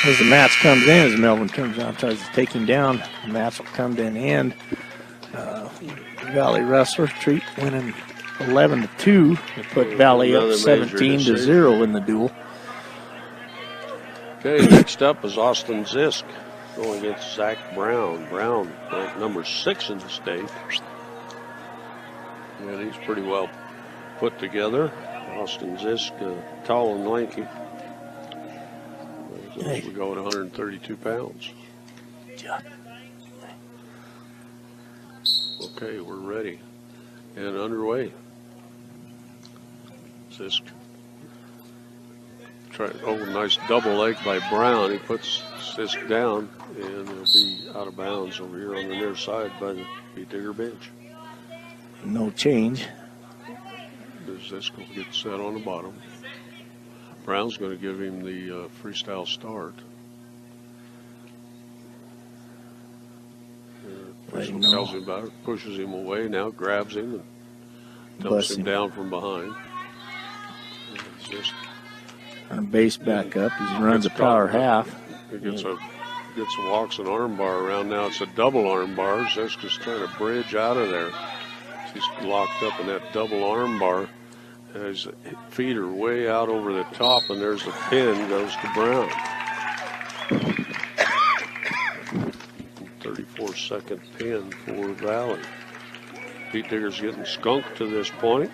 As the match comes in, as Melvin turns around, tries to take him down, the match will come to an end. Valley Wrestler Treat winning 11-2. They put Valley up 17-0 in the duel. Okay, next up is Austin Zisk going against Zach Brown. Brown ranked number 6 in the state. And he's pretty well put together. Austin Zisk, tall and lanky. Hey. We go at 132 pounds. Okay, we're ready and underway. Zisk. Nice double leg by Brown. He puts Zisk down, and he'll be out of bounds over here on the near side by the Pete Digger bench. No change. Zisk will get set on the bottom. Brown's going to give him the freestyle start. Person tells him about it, pushes him away, now grabs him and dumps him down from behind. Just and base back up. He runs a power half. He walks an arm bar around. Now it's a double arm bar. Zisk is trying to bridge out of there. He's locked up in that double arm bar. His feet are way out over the top, and there's the pin goes to Brown. 34-second pin for Valley. Pete Digger's getting skunked to this point.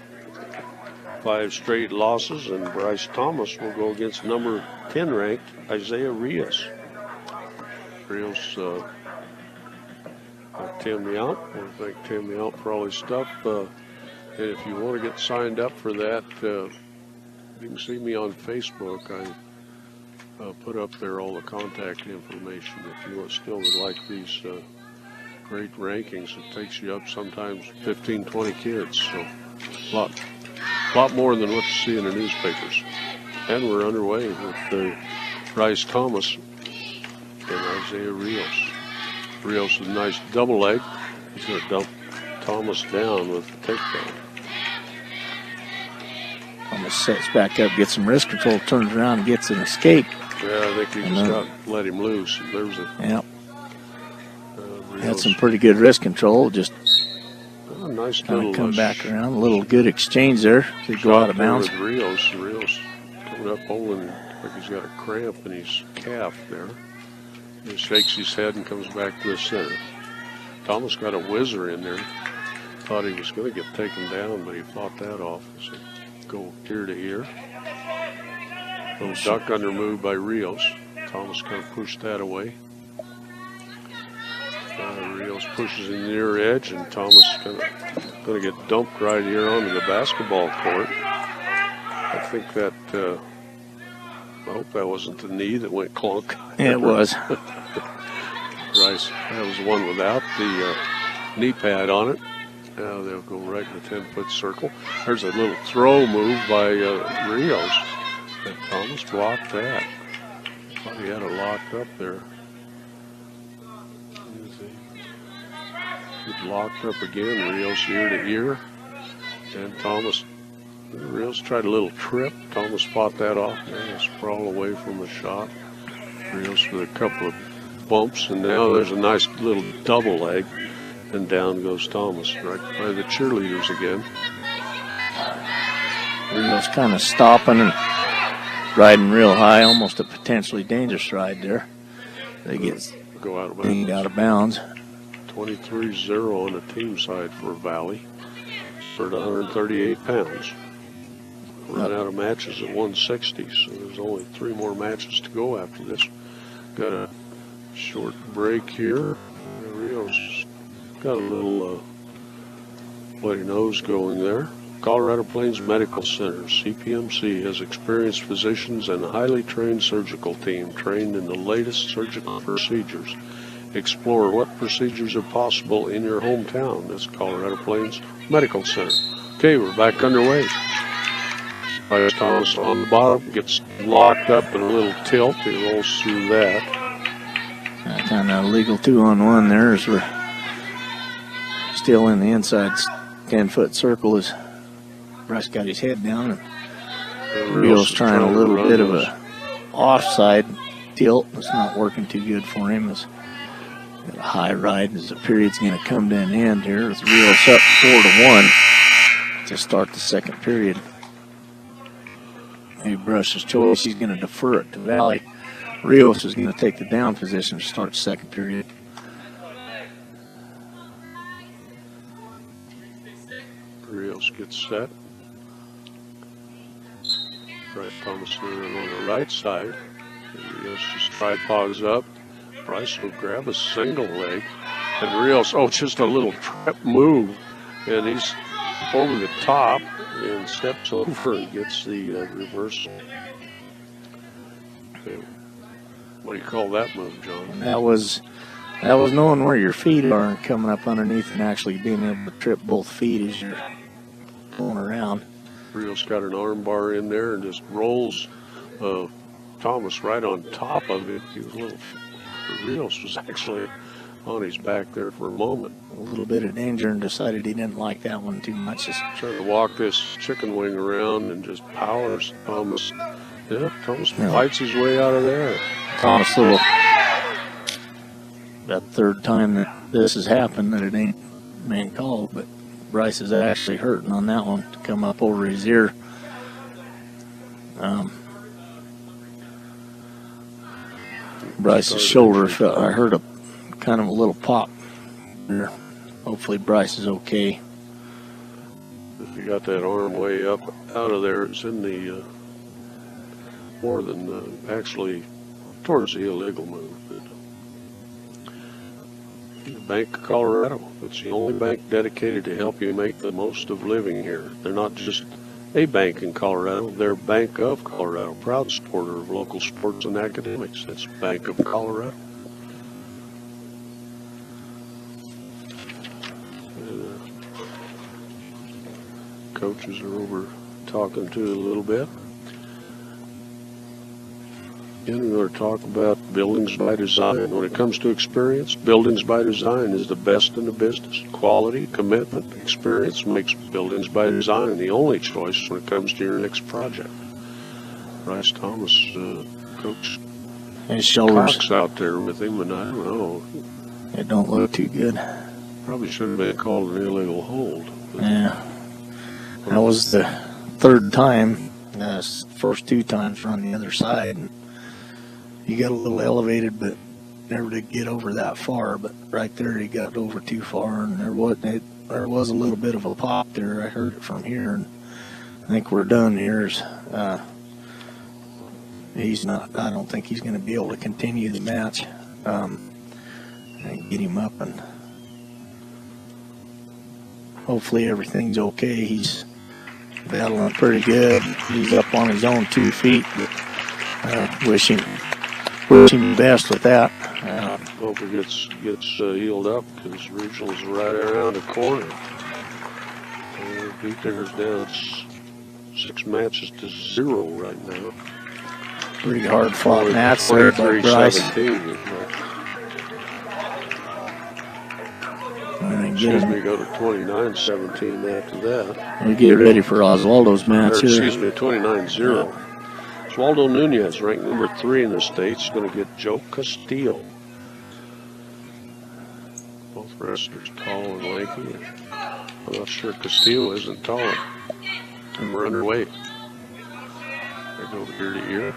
5 straight losses, and Bryce Thomas will go against number 10 ranked Isaiah Rios. Rios Tim Yount. I want to thank Tim Yount for all his stuff. And if you want to get signed up for that, you can see me on Facebook. I put up there all the contact information. If you still would like these great rankings, it takes you up sometimes 15, 20 kids. So a lot more than what you see in the newspapers. And we're underway with Bryce Thomas and Isaiah Rios. Rios with a nice double leg. He's going to dump Thomas down with the takedown. Thomas sets back up, gets some wrist control, turns around and gets an escape. Yeah, I think he just got let him loose. There's a had some pretty good wrist control. Just nice kind little of come back around. A little good exchange there. They go out of bounds. Rios coming up holding like he's got a cramp in his calf there. He shakes his head and comes back to the center. Thomas got a whizzer in there. Thought he was going to get taken down, but he fought that off. So go ear to ear. Little duck under move by Rios. Thomas kind of pushed that away. Rios pushes in the near edge, and Thomas kind of going to get dumped right here onto the basketball court. I think that, I hope that wasn't the knee that went clunk. Yeah, it was. Bryce, that was the one without the knee pad on it. Now they'll go right in the 10-foot circle. There's a little throw move by Rios. And Thomas blocked that. Thought he had it locked up there. He's locked up again. Rios ear to ear. And Rios tried a little trip. Thomas fought that off. Man, sprawl away from the shot. Rios with a couple of bumps. And now there's a nice little double leg. And down goes Thomas, right by the cheerleaders again. Rios kind of stopping and riding real high, almost a potentially dangerous ride there. They get go out of dinged bounds. out of bounds. 23-0 on the team side for Valley. For 138 pounds. Run out of matches at 160, so there's only 3 more matches to go after this. Got a short break here. Rios got a little bloody nose going there. Colorado Plains Medical Center, CPMC, has experienced physicians and a highly trained surgical team trained in the latest surgical procedures. Explore what procedures are possible in your hometown. That's Colorado Plains Medical Center. Okay, we're back underway. Bryce Thomas on the bottom, gets locked up in a little tilt. He rolls through that. Kind of legal 2-on-1 there as we're still in the inside 10-foot circle as Bryce got his head down and Rios trying a little bit of a offside tilt. It's not working too good for him. It's got a high ride as the period's going to come to an end here. With Rios up 4-1 to start the second period. Maybe Brush's choice. He's going to defer it to Valley. Rios is going to take the down position to start the second period. Rios gets set. Bryce Thomas running on the right side. Rios just tripods up. Bryce will grab a single leg. And Rios, just a little trap move. And he's over the top and steps over and gets the reversal. Okay. What do you call that move, John? That was knowing where your feet are and coming up underneath and actually being able to trip both feet as you're going around. Rios got an arm bar in there and just rolls Thomas right on top of it. He was a little. Rios was actually on his back there for a moment. A little bit of danger and decided he didn't like that one too much. Just trying to walk this chicken wing around and just powers Thomas. Yeah, Thomas fights his way out of there. Thomas little. That third time that this has happened that it ain't been called, but Bryce is actually hurting on that one to come up over his ear. Bryce's shoulder felt, I heard a kind of a little pop there. Hopefully Bryce is okay. If you got that arm way up out of there, it's in the more than actually towards the illegal move. Bank of Colorado. It's the only bank dedicated to help you make the most of living here. They're not just a bank in Colorado. They're Bank of Colorado, proud supporter of local sports and academics. That's Bank of Colorado. And, coaches are over talking to it a little bit. Again, we're going to talk about Buildings by Design. When it comes to experience, Buildings by Design is the best in the business. Quality, commitment, experience makes Buildings by Design the only choice when it comes to your next project. Bryce Thomas, Coach His shoulders Cox out there with him, and I don't know. It don't look too good. Probably should have been called an illegal hold. Yeah. That was the third time. First 2 times were on the other side. And he got a little elevated, but never did get over that far. But right there, he got over too far, and there was a little bit of a pop there. I heard it from here, and I think we're done here. He's not. I don't think he's going to be able to continue the match. And get him up, and hopefully everything's okay. He's battling pretty good. He's up on his own 2 feet. But wish him best with that. Hope it gets healed up because regionals are right around the corner. Beat Digger's down 6 matches to 0 right now. Pretty hard fought match there by Bryce. 23-17. We go to 29-17 after that. We get ready for Oswaldo's match Or, here. excuse me, 29-0. Oswaldo Nunez, ranked number 3 in the state, is going to get Joe Castillo. Both wrestlers tall and lanky. I'm not sure Castillo isn't taller. And we're underweight. They go ear to ear.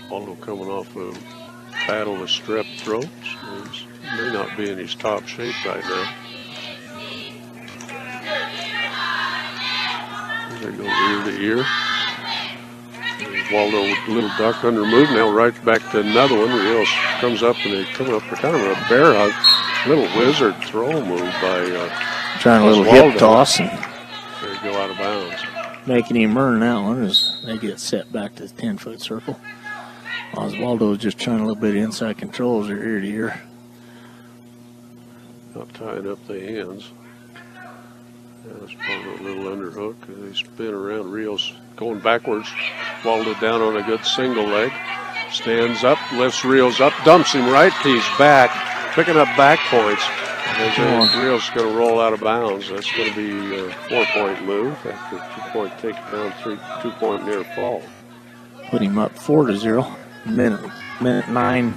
Oswaldo coming off a battle with strep throat. So he may not be in his top shape right now. They go ear to ear. Waldo with a little duck under move. Now right back to another one. Rios comes up and they come up for kind of a bear hug. Little wizard throw move by trying a little Oswaldo. hip toss and They go out of bounds. making him earn that one as they get set back to the 10-foot circle. Oswaldo's just trying a little bit of inside controls or ear to ear. Not tying up the hands. That's probably a little underhook. They spin around. Rios going backwards. Waldo down on a good single leg. Stands up, lifts Rios up, dumps him right to his back, picking up back points. Rios going to roll out of bounds. That's going to be a 4-point move after 2-point takedown, 2-point near fall. Put him up 4-0. Minute 9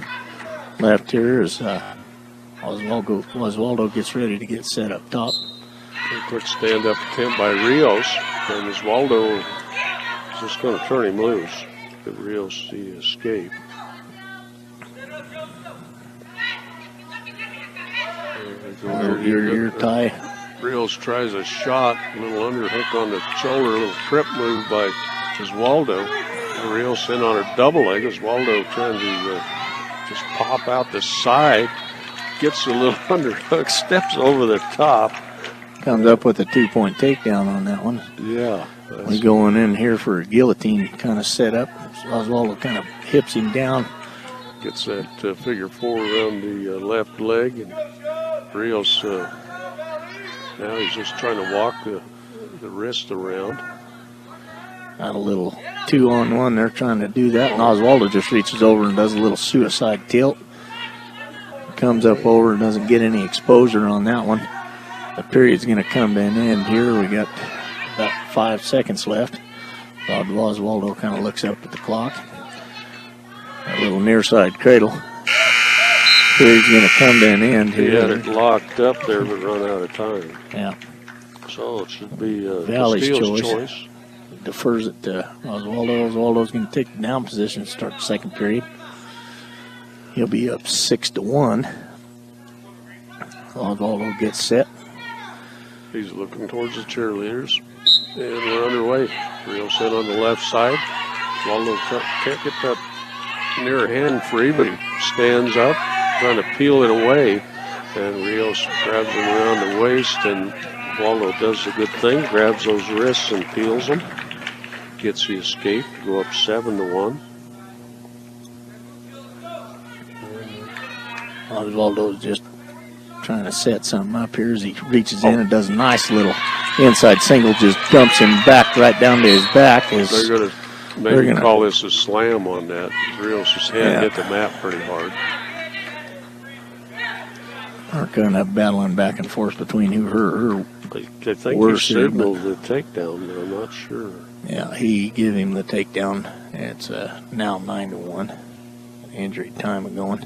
left here as Oswaldo gets ready to get set up top. A quick stand-up attempt by Rios, and Oswaldo is just going to turn him loose. Give Rios the escape. Ear tie. Rios tries a shot, a little underhook on the shoulder, a little trip move by Oswaldo. Rios in on a double leg. Oswaldo trying to just pop out the side, gets a little underhook, steps over the top. Comes up with a 2-point takedown on that one. Yeah. We going in here for a guillotine kind of setup. Oswaldo kind of hips him down. Gets that figure 4 around the left leg, and Rios now he's just trying to walk the wrist around. Got a little 2-on-1. They're trying to do that, and Oswaldo just reaches over and does a little suicide tilt. Comes up over and doesn't get any exposure on that one. The period's going to come to an end here. We got about 5 seconds left. Oswaldo kind of looks up at the clock. A little near side cradle. Period's going to come to an end He here. had it locked up there, but run out of time. Yeah. So it should be Valley's Castillo's choice. Defers it to Oswaldo. Oswaldo's going to take the down position to start the second period. He'll be up 6-1. Oswaldo gets set. He's looking towards the cheerleaders, and we're underway. Rios in on the left side. Oswaldo can't get that near hand free, but he stands up, trying to peel it away. And Rios grabs him around the waist, and Oswaldo does the good thing, grabs those wrists and peels them. Gets the escape, go up 7-1. Oswaldo's just trying to set something up here as he reaches in and does a nice little inside single, just dumps him back right down to his back. They're going to maybe call this a slam on that. Rios' head hit the mat pretty hard. Are kind of battling back and forth between her I think worse he here, signaled the takedown, but I'm not sure. Yeah, he gave him the takedown. It's now 9-1. Injury time going.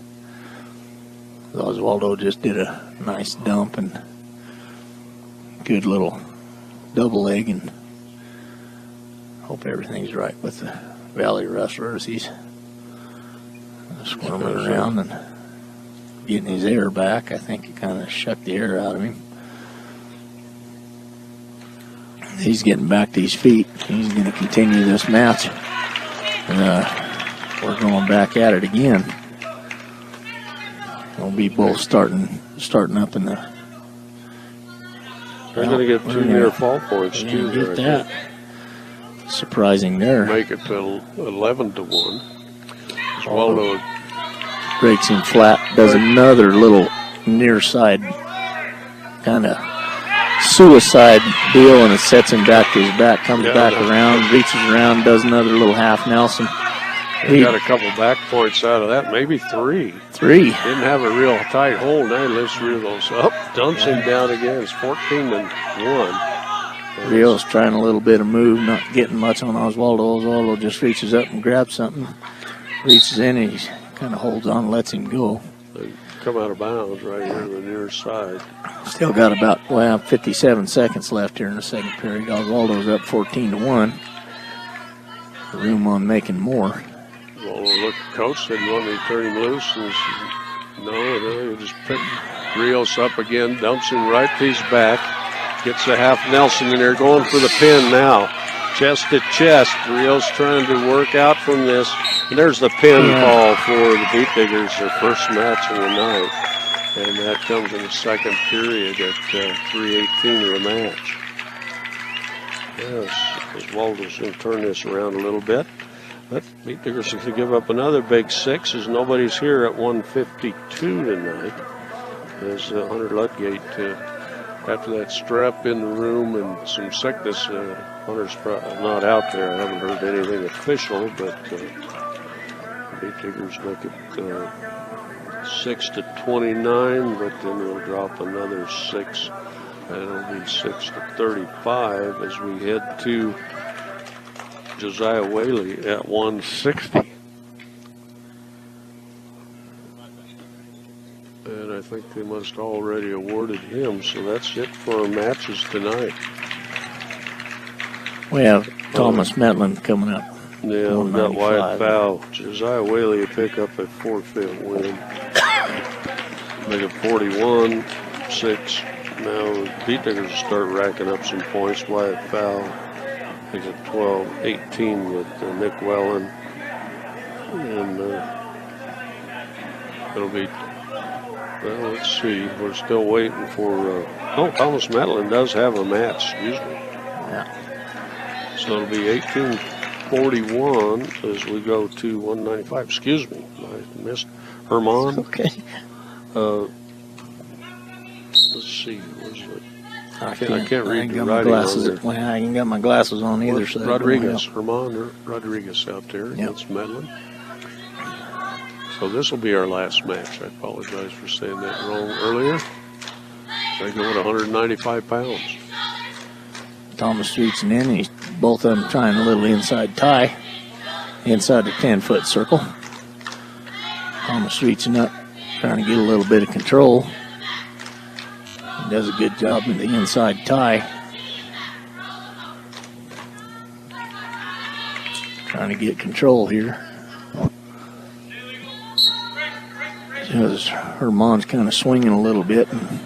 Oswaldo just did a nice dump and good little double leg, and hope everything's right with the Valley wrestlers. He's squirming around and getting his air back. I think he kind of shut the air out of him. He's getting back to his feet. He's going to continue this match. We're going back at it again. We'll be both starting up in the. They're going to get 2 near fall points too. Get that. Surprising there. Make it to 11-1. Oswaldo breaks him flat, does another little near side kind of suicide deal, and it sets him back to his back, comes back around, reaches around, does another little half Nelson. He got a couple back points out of that, maybe three. Didn't have a real tight hold. Now he lifts Rios up, dumps him down again. It's 14-1. Rios trying a little bit of move, not getting much on Oswaldo. Oswaldo just reaches up and grabs something, reaches in, and he kind of holds on and lets him go. They come out of bounds right here to the near side. Still got about 57 seconds left here in the second period. Oswaldo's up 14-1. Room on making more. Well, look, coach said you want me to turn him loose, and he said, no, he just picked Rios up again, dumps him right to his back, gets a half Nelson in there, going for the pin now, chest to chest. Rios trying to work out from this, and there's the pin call for the Beat Diggers, their first match of the night, and that comes in the second period at 3:18 of the match. Yes, Oswaldo's going to turn this around a little bit. But Beat Diggers going to give up another big six as nobody's here at 152 tonight. As Hunter Ludgate, after that strap in the room and some sickness, Hunter's not out there. I haven't heard anything official, but Beat Diggers make it 6-29, but then we'll drop another six. That'll be 6-35 as we head to Josiah Whaley at 160. And I think they must already awarded him, so that's it for our matches tonight. We have Thomas Metland coming up. Yeah, we got Wyatt Fowl. Josiah Whaley will pick up a forfeit win. Make it 41-6. Now Beat Diggers will start racking up some points. Wyatt Fowl makes it 12-18 with Nick Wellen. And it'll be, well, let's see. We're still waiting for, Thomas Metland does have a match, excuse me. Yeah. So it'll be 18-41 as we go to 195. Excuse me, I missed Herman. Okay. Let's see, where's it? I can't read the my writing glasses. on there. Well, I ain't got my glasses on either. So Rodriguez, Herman Rodriguez out there against Medlin. So this will be our last match. I apologize for saying that wrong earlier. They go at 195 pounds. Thomas reaching in. He's both of them trying a little inside tie, inside the 10-foot circle. Thomas reaching up, trying to get a little bit of control. He does a good job in the inside tie. Trying to get control here. As Herman's kind of swinging a little bit, and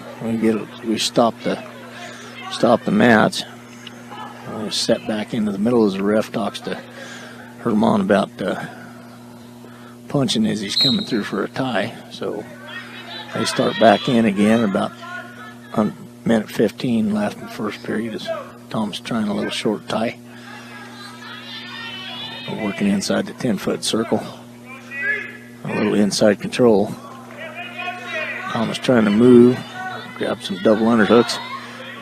we stop the match. We set back into the middle as the ref talks to Herman about punching as he's coming through for a tie. So they start back in again about a minute 15 left in the first period as Tom's trying a little short tie. Working inside the 10-foot circle. A little inside control. Thomas trying to move, grab some double underhooks,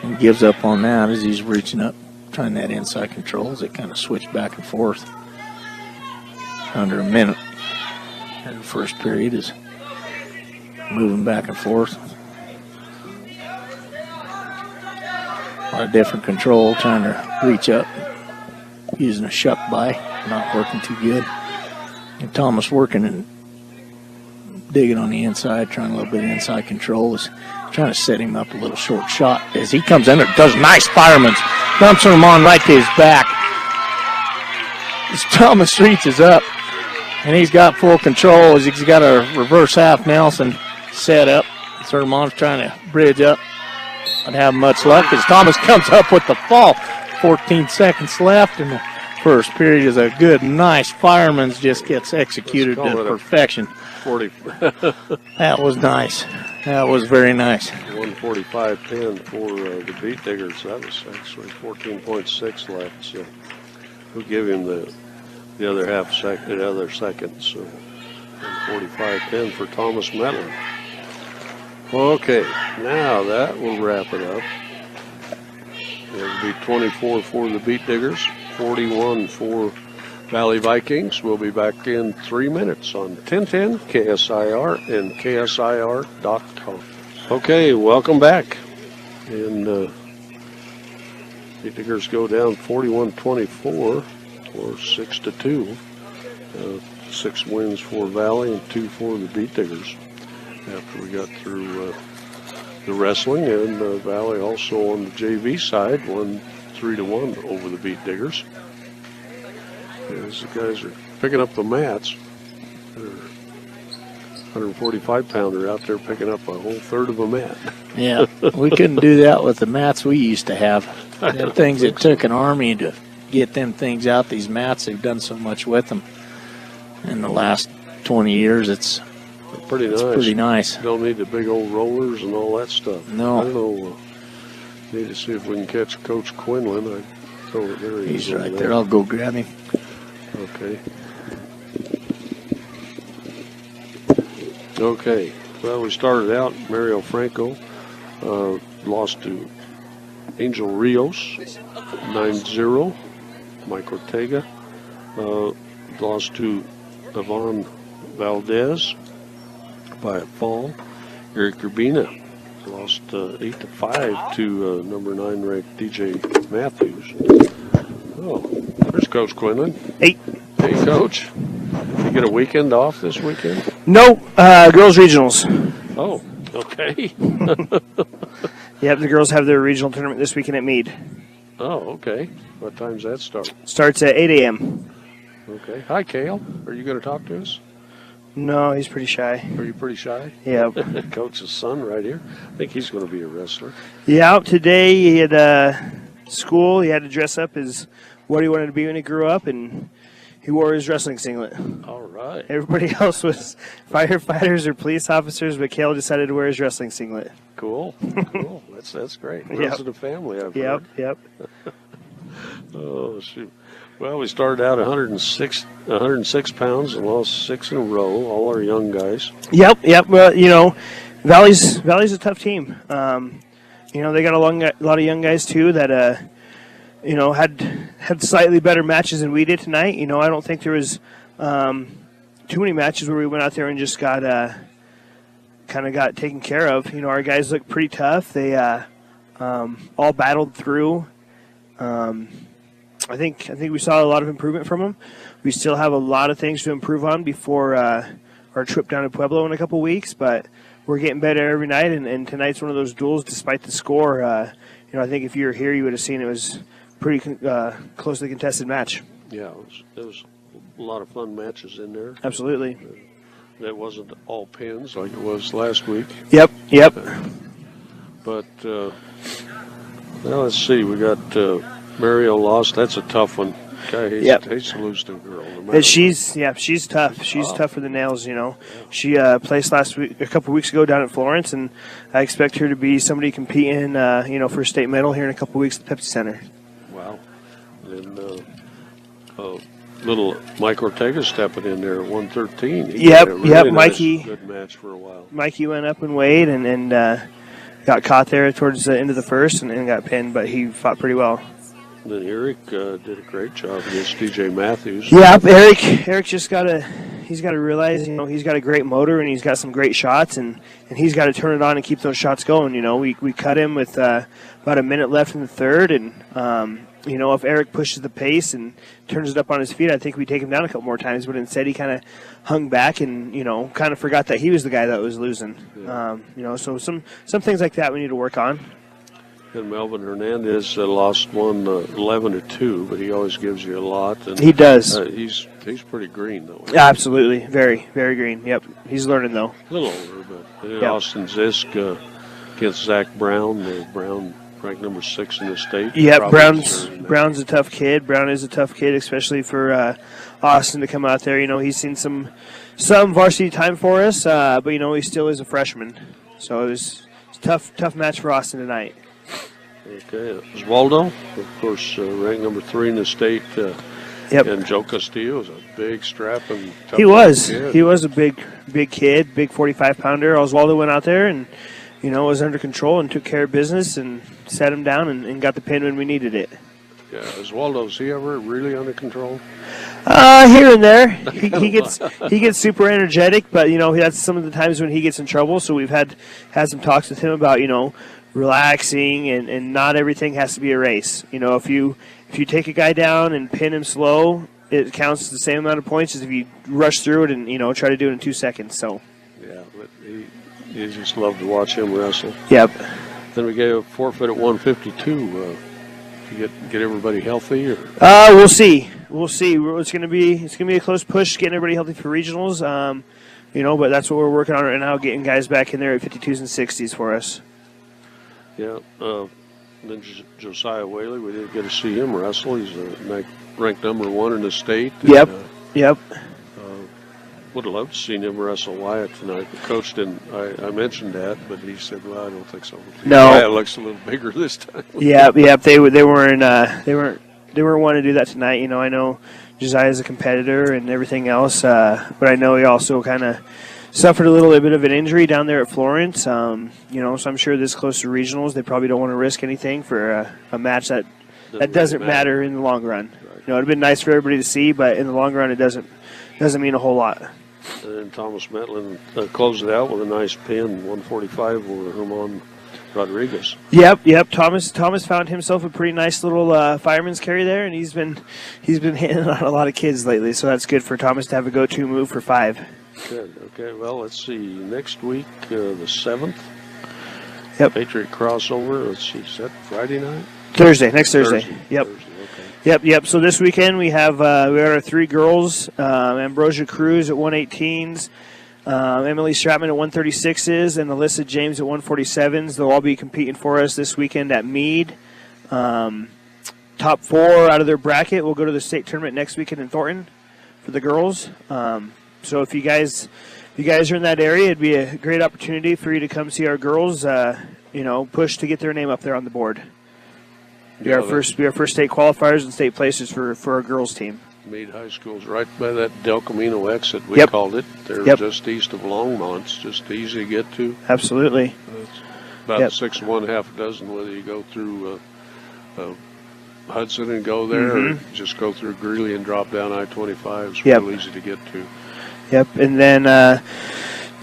and gives up on that as he's reaching up, trying that inside control as they kind of switch back and forth. Under a minute. And the first period is moving back and forth. A lot of different control, trying to reach up, using a shuck by, not working too good. And Thomas working and digging on the inside, trying a little bit of inside control, is trying to set him up a little short shot as he comes in there, does nice fireman's, dumps him on right to his back. As Thomas reaches up, and he's got full control as he's got a reverse half Nelson set up. Herman's trying to bridge up. Not have much luck as Thomas comes up with the fall. 14 seconds left in the first period is a good, nice fireman's just gets executed to perfection. 40. That was nice. That was very nice. 145 pin for the Beat Diggers. That was actually 14.6 left. So we'll give him the other half second, the other second. So 45-10 for Thomas Medlin. Okay, now that will wrap it up. It'll be 24 for the Beet Diggers, 41 for Valley Vikings. We'll be back in 3 minutes on 1010 KSIR and KSIR.com. Okay, welcome back. And Beet Diggers go down 41-24 or 6-2. 6 wins for Valley and 2 for the Beet Diggers. After we got through the wrestling, and Valley also on the JV side won 3-1 over the Beet Diggers. As the guys are picking up the mats, they're 145-pounder out there picking up a whole third of a mat. Yeah, we couldn't do that with the mats we used to have. The things it took an army to get them things out, these mats, they've done so much with them. In the last 20 years, it's pretty nice. Pretty nice. Don't need the big old rollers and all that stuff. No. I don't know. Need to see if we can catch Coach Quinlan. I throw it there. He's right there. I'll go grab him. Okay. Okay. Well, we started out. Mario Franco lost to Angel Rios 9-0. Mike Ortega lost to Yvonne Valdez by a fall. Eric Urbina lost 8-5 to number 9 ranked DJ Matthews. Oh, there's Coach Quinlan. Hey. Hey, Coach. You get a weekend off this weekend? No, girls regionals. Oh, okay. Yep, the girls have their regional tournament this weekend at Meade. Oh, okay. What time's that start? Starts at 8 a.m. Okay. Hi, Kale. Are you going to talk to us? No, he's pretty shy. Are you pretty shy? Yeah. Coach's son right here. I think he's going to be a wrestler. Yeah, today he had school. He had to dress up as what he wanted to be when he grew up, and he wore his wrestling singlet. All right. Everybody else was firefighters or police officers, but Kale decided to wear his wrestling singlet. Cool. Cool. That's great. Runs in the family, I've heard. Yep. Oh, shoot. Well, we started out 106 pounds and lost 6 in a row, all our young guys. Yep. Well, Valley's a tough team. They got a lot of young guys, too, that, had slightly better matches than we did tonight. I don't think there was too many matches where we went out there and just got kind of got taken care of. Our guys looked pretty tough. They all battled through. I think we saw a lot of improvement from them. We still have a lot of things to improve on before our trip down to Pueblo in a couple weeks, but we're getting better every night, and tonight's one of those duels despite the score. I think if you were here, you would have seen it was pretty closely contested match. Yeah, there was a lot of fun matches in there. Absolutely. That wasn't all pins like it was last week. Yep. But, let's see. We got Mario lost. That's a tough one. Guy hates to lose to a girl. She's tough. She's tough for the nails, She placed a couple weeks ago down at Florence, and I expect her to be somebody competing, for a state medal here in a couple weeks at the Pepsi Center. Wow. And little Mike Ortega stepping in there at 113. Yep, Mikey. Good match for a while. Mikey went up and weighed and got caught there towards the end of the first and got pinned, but he fought pretty well. And then Eric did a great job against DJ Matthews. Yeah, Eric just he's got to realize, he's got a great motor and he's got some great shots and he's got to turn it on and keep those shots going. We cut him with about a minute left in the third, and if Eric pushes the pace and turns it up on his feet, I think we take him down a couple more times. But instead, he kind of hung back and kind of forgot that he was the guy that was losing. Yeah. So some things like that we need to work on. And Melvin Hernandez lost one 11-2, but he always gives you a lot. And he does. He's pretty green though. Absolutely, very very green. Yep, he's learning though. A little older, but Austin Zisk against Zach Brown. Brown ranked number 6 in the state. Yep, Brown's a tough kid. Brown is a tough kid, especially for Austin to come out there. He's seen some varsity time for us, but he still is a freshman. So it was a tough match for Austin tonight. Okay, Oswaldo, of course, ranked number 3 in the state. Yep. And Joe Castillo is a big, strapping, tough He was. kid. He was a big kid, big 45-pounder. Oswaldo went out there and, was under control and took care of business and sat him down and got the pin when we needed it. Yeah, Oswaldo's he ever really under control? Here and there, he gets super energetic, but that's some of the times when he gets in trouble. So we've had some talks with him about relaxing and not everything has to be a race. If you take a guy down and pin him slow, it counts the same amount of points as if you rush through it and try to do it in 2 seconds. So Yeah, but you just love to watch him wrestle. yep. Then we gave a forfeit at 152. To get everybody healthy, or We'll see. It's gonna be a close push getting everybody healthy for regionals. But that's what we're working on right now, getting guys back in there at 52s and 60s for us. yeah. Then Josiah Whaley, we didn't get to see him wrestle. He's ranked number 1 in the state. Yep. And, Yep. would have loved to see him wrestle Wyatt tonight. The coach didn't. I mentioned that, but he said, "Well, I don't think so." No. Wyatt looks a little bigger this time. Yep. They weren't wanting to do that tonight. I know Josiah's a competitor and everything else, but I know he also kind of suffered a little bit of an injury down there at Florence. So I'm sure this close to regionals, they probably don't want to risk anything for a match that doesn't really matter in the long run. It'd been nice for everybody to see, but in the long run, it doesn't mean a whole lot. And then Thomas Metlin closed it out with a nice pin, 145 over Herman Rodriguez. Yep. Thomas found himself a pretty nice little fireman's carry there, and he's been hitting on a lot of kids lately. So that's good for Thomas to have a go-to move for 5. Good. Okay. Well, let's see. Next week, the 7th. Yep. Patriot crossover. Let's see. Is that Friday night? Next Thursday. Yep. Thursday, okay. Yep. So this weekend we have our 3 girls: Ambrosia Cruz at 118s, Emily Stratman at 136s, and Alyssa James at 147s. They'll all be competing for us this weekend at Meade. Top 4 out of their bracket will go to the state tournament next weekend in Thornton for the girls. So if you guys are in that area, it'd be a great opportunity for you to come see our girls. Push to get their name up there on the board. Be our first state qualifiers and state places for our girls team. Meade High School's right by that Del Camino exit, we called it. They're just east of Longmont. It's just easy to get to. Absolutely. It's about 6 of 1, half a dozen, whether you go through Hudson and go there, or just go through Greeley and drop down I-25. It's real easy to get to. Yep. And then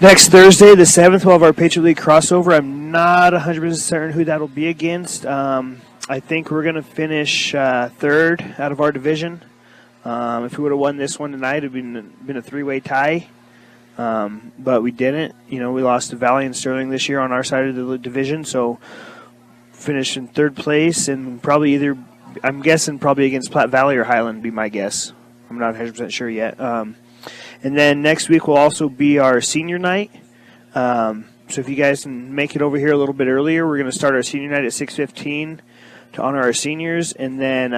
next Thursday, the 7th, we'll have our Patriot League crossover. I'm not 100% certain who that'll be against. I think we're going to finish 3rd out of our division. If we would have won this one tonight, it would have been a 3-way tie. But we didn't. We lost to Valley and Sterling this year on our side of the division. So finished in 3rd place and probably I'm guessing probably against Platte Valley or Highland, be my guess. I'm not 100% sure yet. And then next week will also be our senior night. So if you guys can make it over here a little bit earlier, we're going to start our senior night at 6:15 to honor our seniors. And then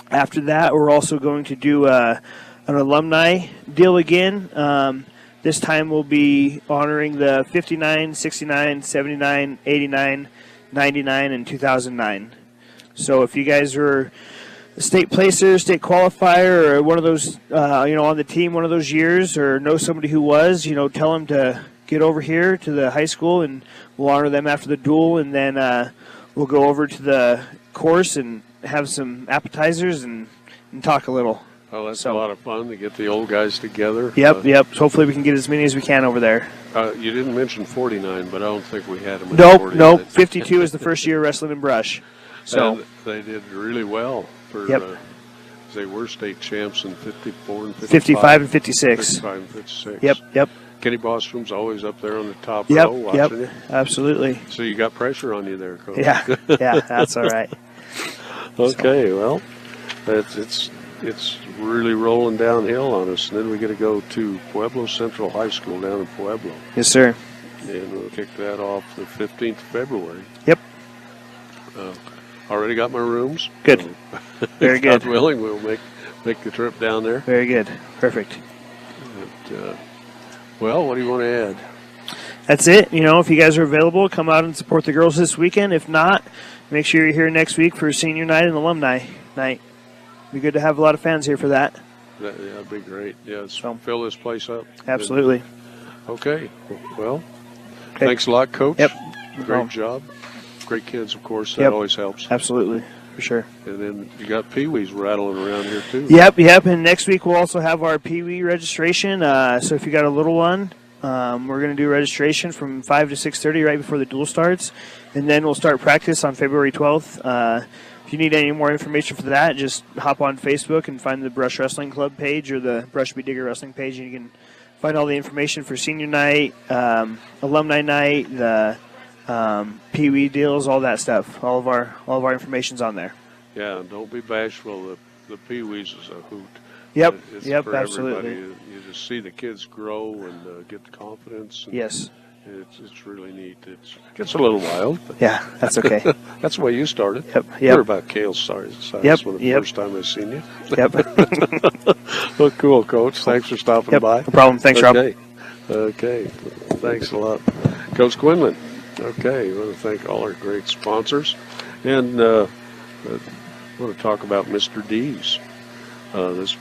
after that, we're also going to do an alumni deal again. This time we'll be honoring the 59, 69, 79, 89, 99, and 2009. So if you guys were a state placer, state qualifier, or one of those, on the team one of those years, or know somebody who was, tell them to get over here to the high school, and we'll honor them after the duel, and then we'll go over to the course and have some appetizers and talk a little. Oh, that's a lot of fun to get the old guys together. Yep. So hopefully we can get as many as we can over there. You didn't mention 49, but I don't think we had them. Nope. 52 is the first year wrestling in brush. So and they did really well. They were state champs in 54 and 55 and 56. 55 and 56. Yep. Kenny Bostrom's always up there on the top row watching you. Absolutely. So you got pressure on you there, Coach. Yeah, that's all right. Okay, well, it's really rolling downhill on us, and then we got to go to Pueblo Central High School down in Pueblo. Yes, sir. And we'll kick that off the 15th of February. Yep. Already got my rooms. Good. So, Very if good. God willing, we'll make the trip down there. Very good. Perfect. And, well, what do you want to add? That's it. If you guys are available, come out and support the girls this weekend. If not, make sure you're here next week for senior night and alumni night. be good to have a lot of fans here for that. That'd be great. Yeah, So- fill this place up. Absolutely. Okay. Well, Okay. thanks a lot, Coach. Yep. Great job. Great kids, of course. That Yep. always helps. Absolutely, for sure. And then you got Pee-wees rattling around here, too. Yep. And next week we'll also have our Pee Wee registration. So if you got a little one, we're going to do registration from 5 to 6:30 right before the duel starts, and then we'll start practice on February 12th. If you need any more information for that, just hop on Facebook and find the Brush Wrestling Club page or the Brush Beat Digger Wrestling page, and you can find all the information for senior night, alumni night, the Pee Wee deals, all that stuff. All of our information's on there. Yeah, and don't be bashful. The Pee-wees is a hoot. Yep. It's Yep. for Absolutely. everybody. You just see the kids grow and get the confidence. And Yes. It's really neat. It gets a little wild, but Yeah. That's okay. that's the way you started. Yep. You're Yep. about Kale's size Yep, when the yep. first time I seen you. Yep. Well, cool, Coach. Thanks for stopping Yep. by. No problem. Thanks, Rob. Okay. Thanks a lot. Coach Quinlan. Okay. I want to thank all our great sponsors. And I want to talk about Mr. D's. This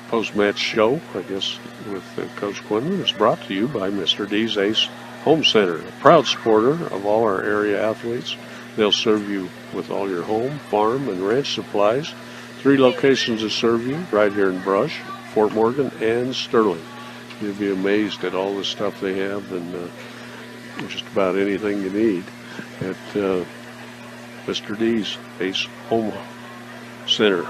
post-match show, I guess, with Coach Quinlan is brought to you by Mr. D's Ace Home Center, a proud supporter of all our area athletes. They'll serve you with all your home, farm, and ranch supplies. 3 locations to serve you right here in Brush, Fort Morgan, and Sterling. You'll be amazed at all the stuff they have and just about anything you need at Mr. D's Ace Home Center.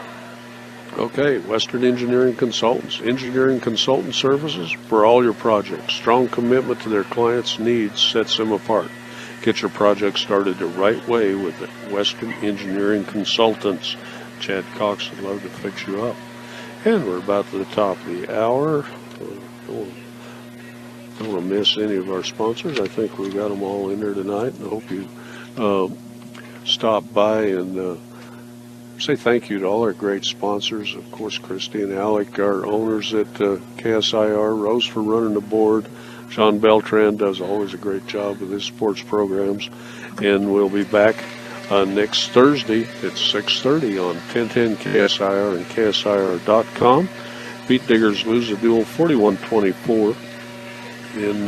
Okay, Western Engineering Consultants. Engineering consultant services for all your projects. Strong commitment to their clients' needs sets them apart. Get your project started the right way with the Western Engineering Consultants. Chad Cox would love to fix you up. And we're about to the top of the hour. Don't want to miss any of our sponsors. I think we got them all in there tonight. And I hope you stop by and say thank you to all our great sponsors. Of course, Christy and Alec, our owners at KSIR, Rose for running the board. Sean Beltran does always a great job with his sports programs. And we'll be back next Thursday at 6:30 on 1010 KSIR and KSIR.com. Beat Diggers lose the duel 41-24. And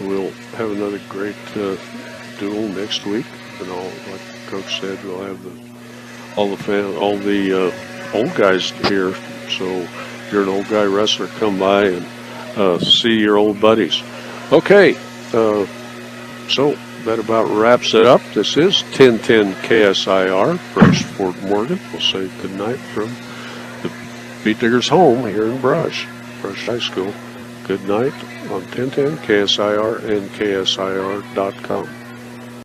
we'll have another great duel next week. And like Coach said, we'll have all the old guys here. So if you're an old guy wrestler, come by and see your old buddies. Okay, so that about wraps it up. This is 1010 KSIR, Brush, Fort Morgan. We'll say good night from the Beat Diggers home here in Brush High School. Good night on 1010 KSIR and KSIR.com.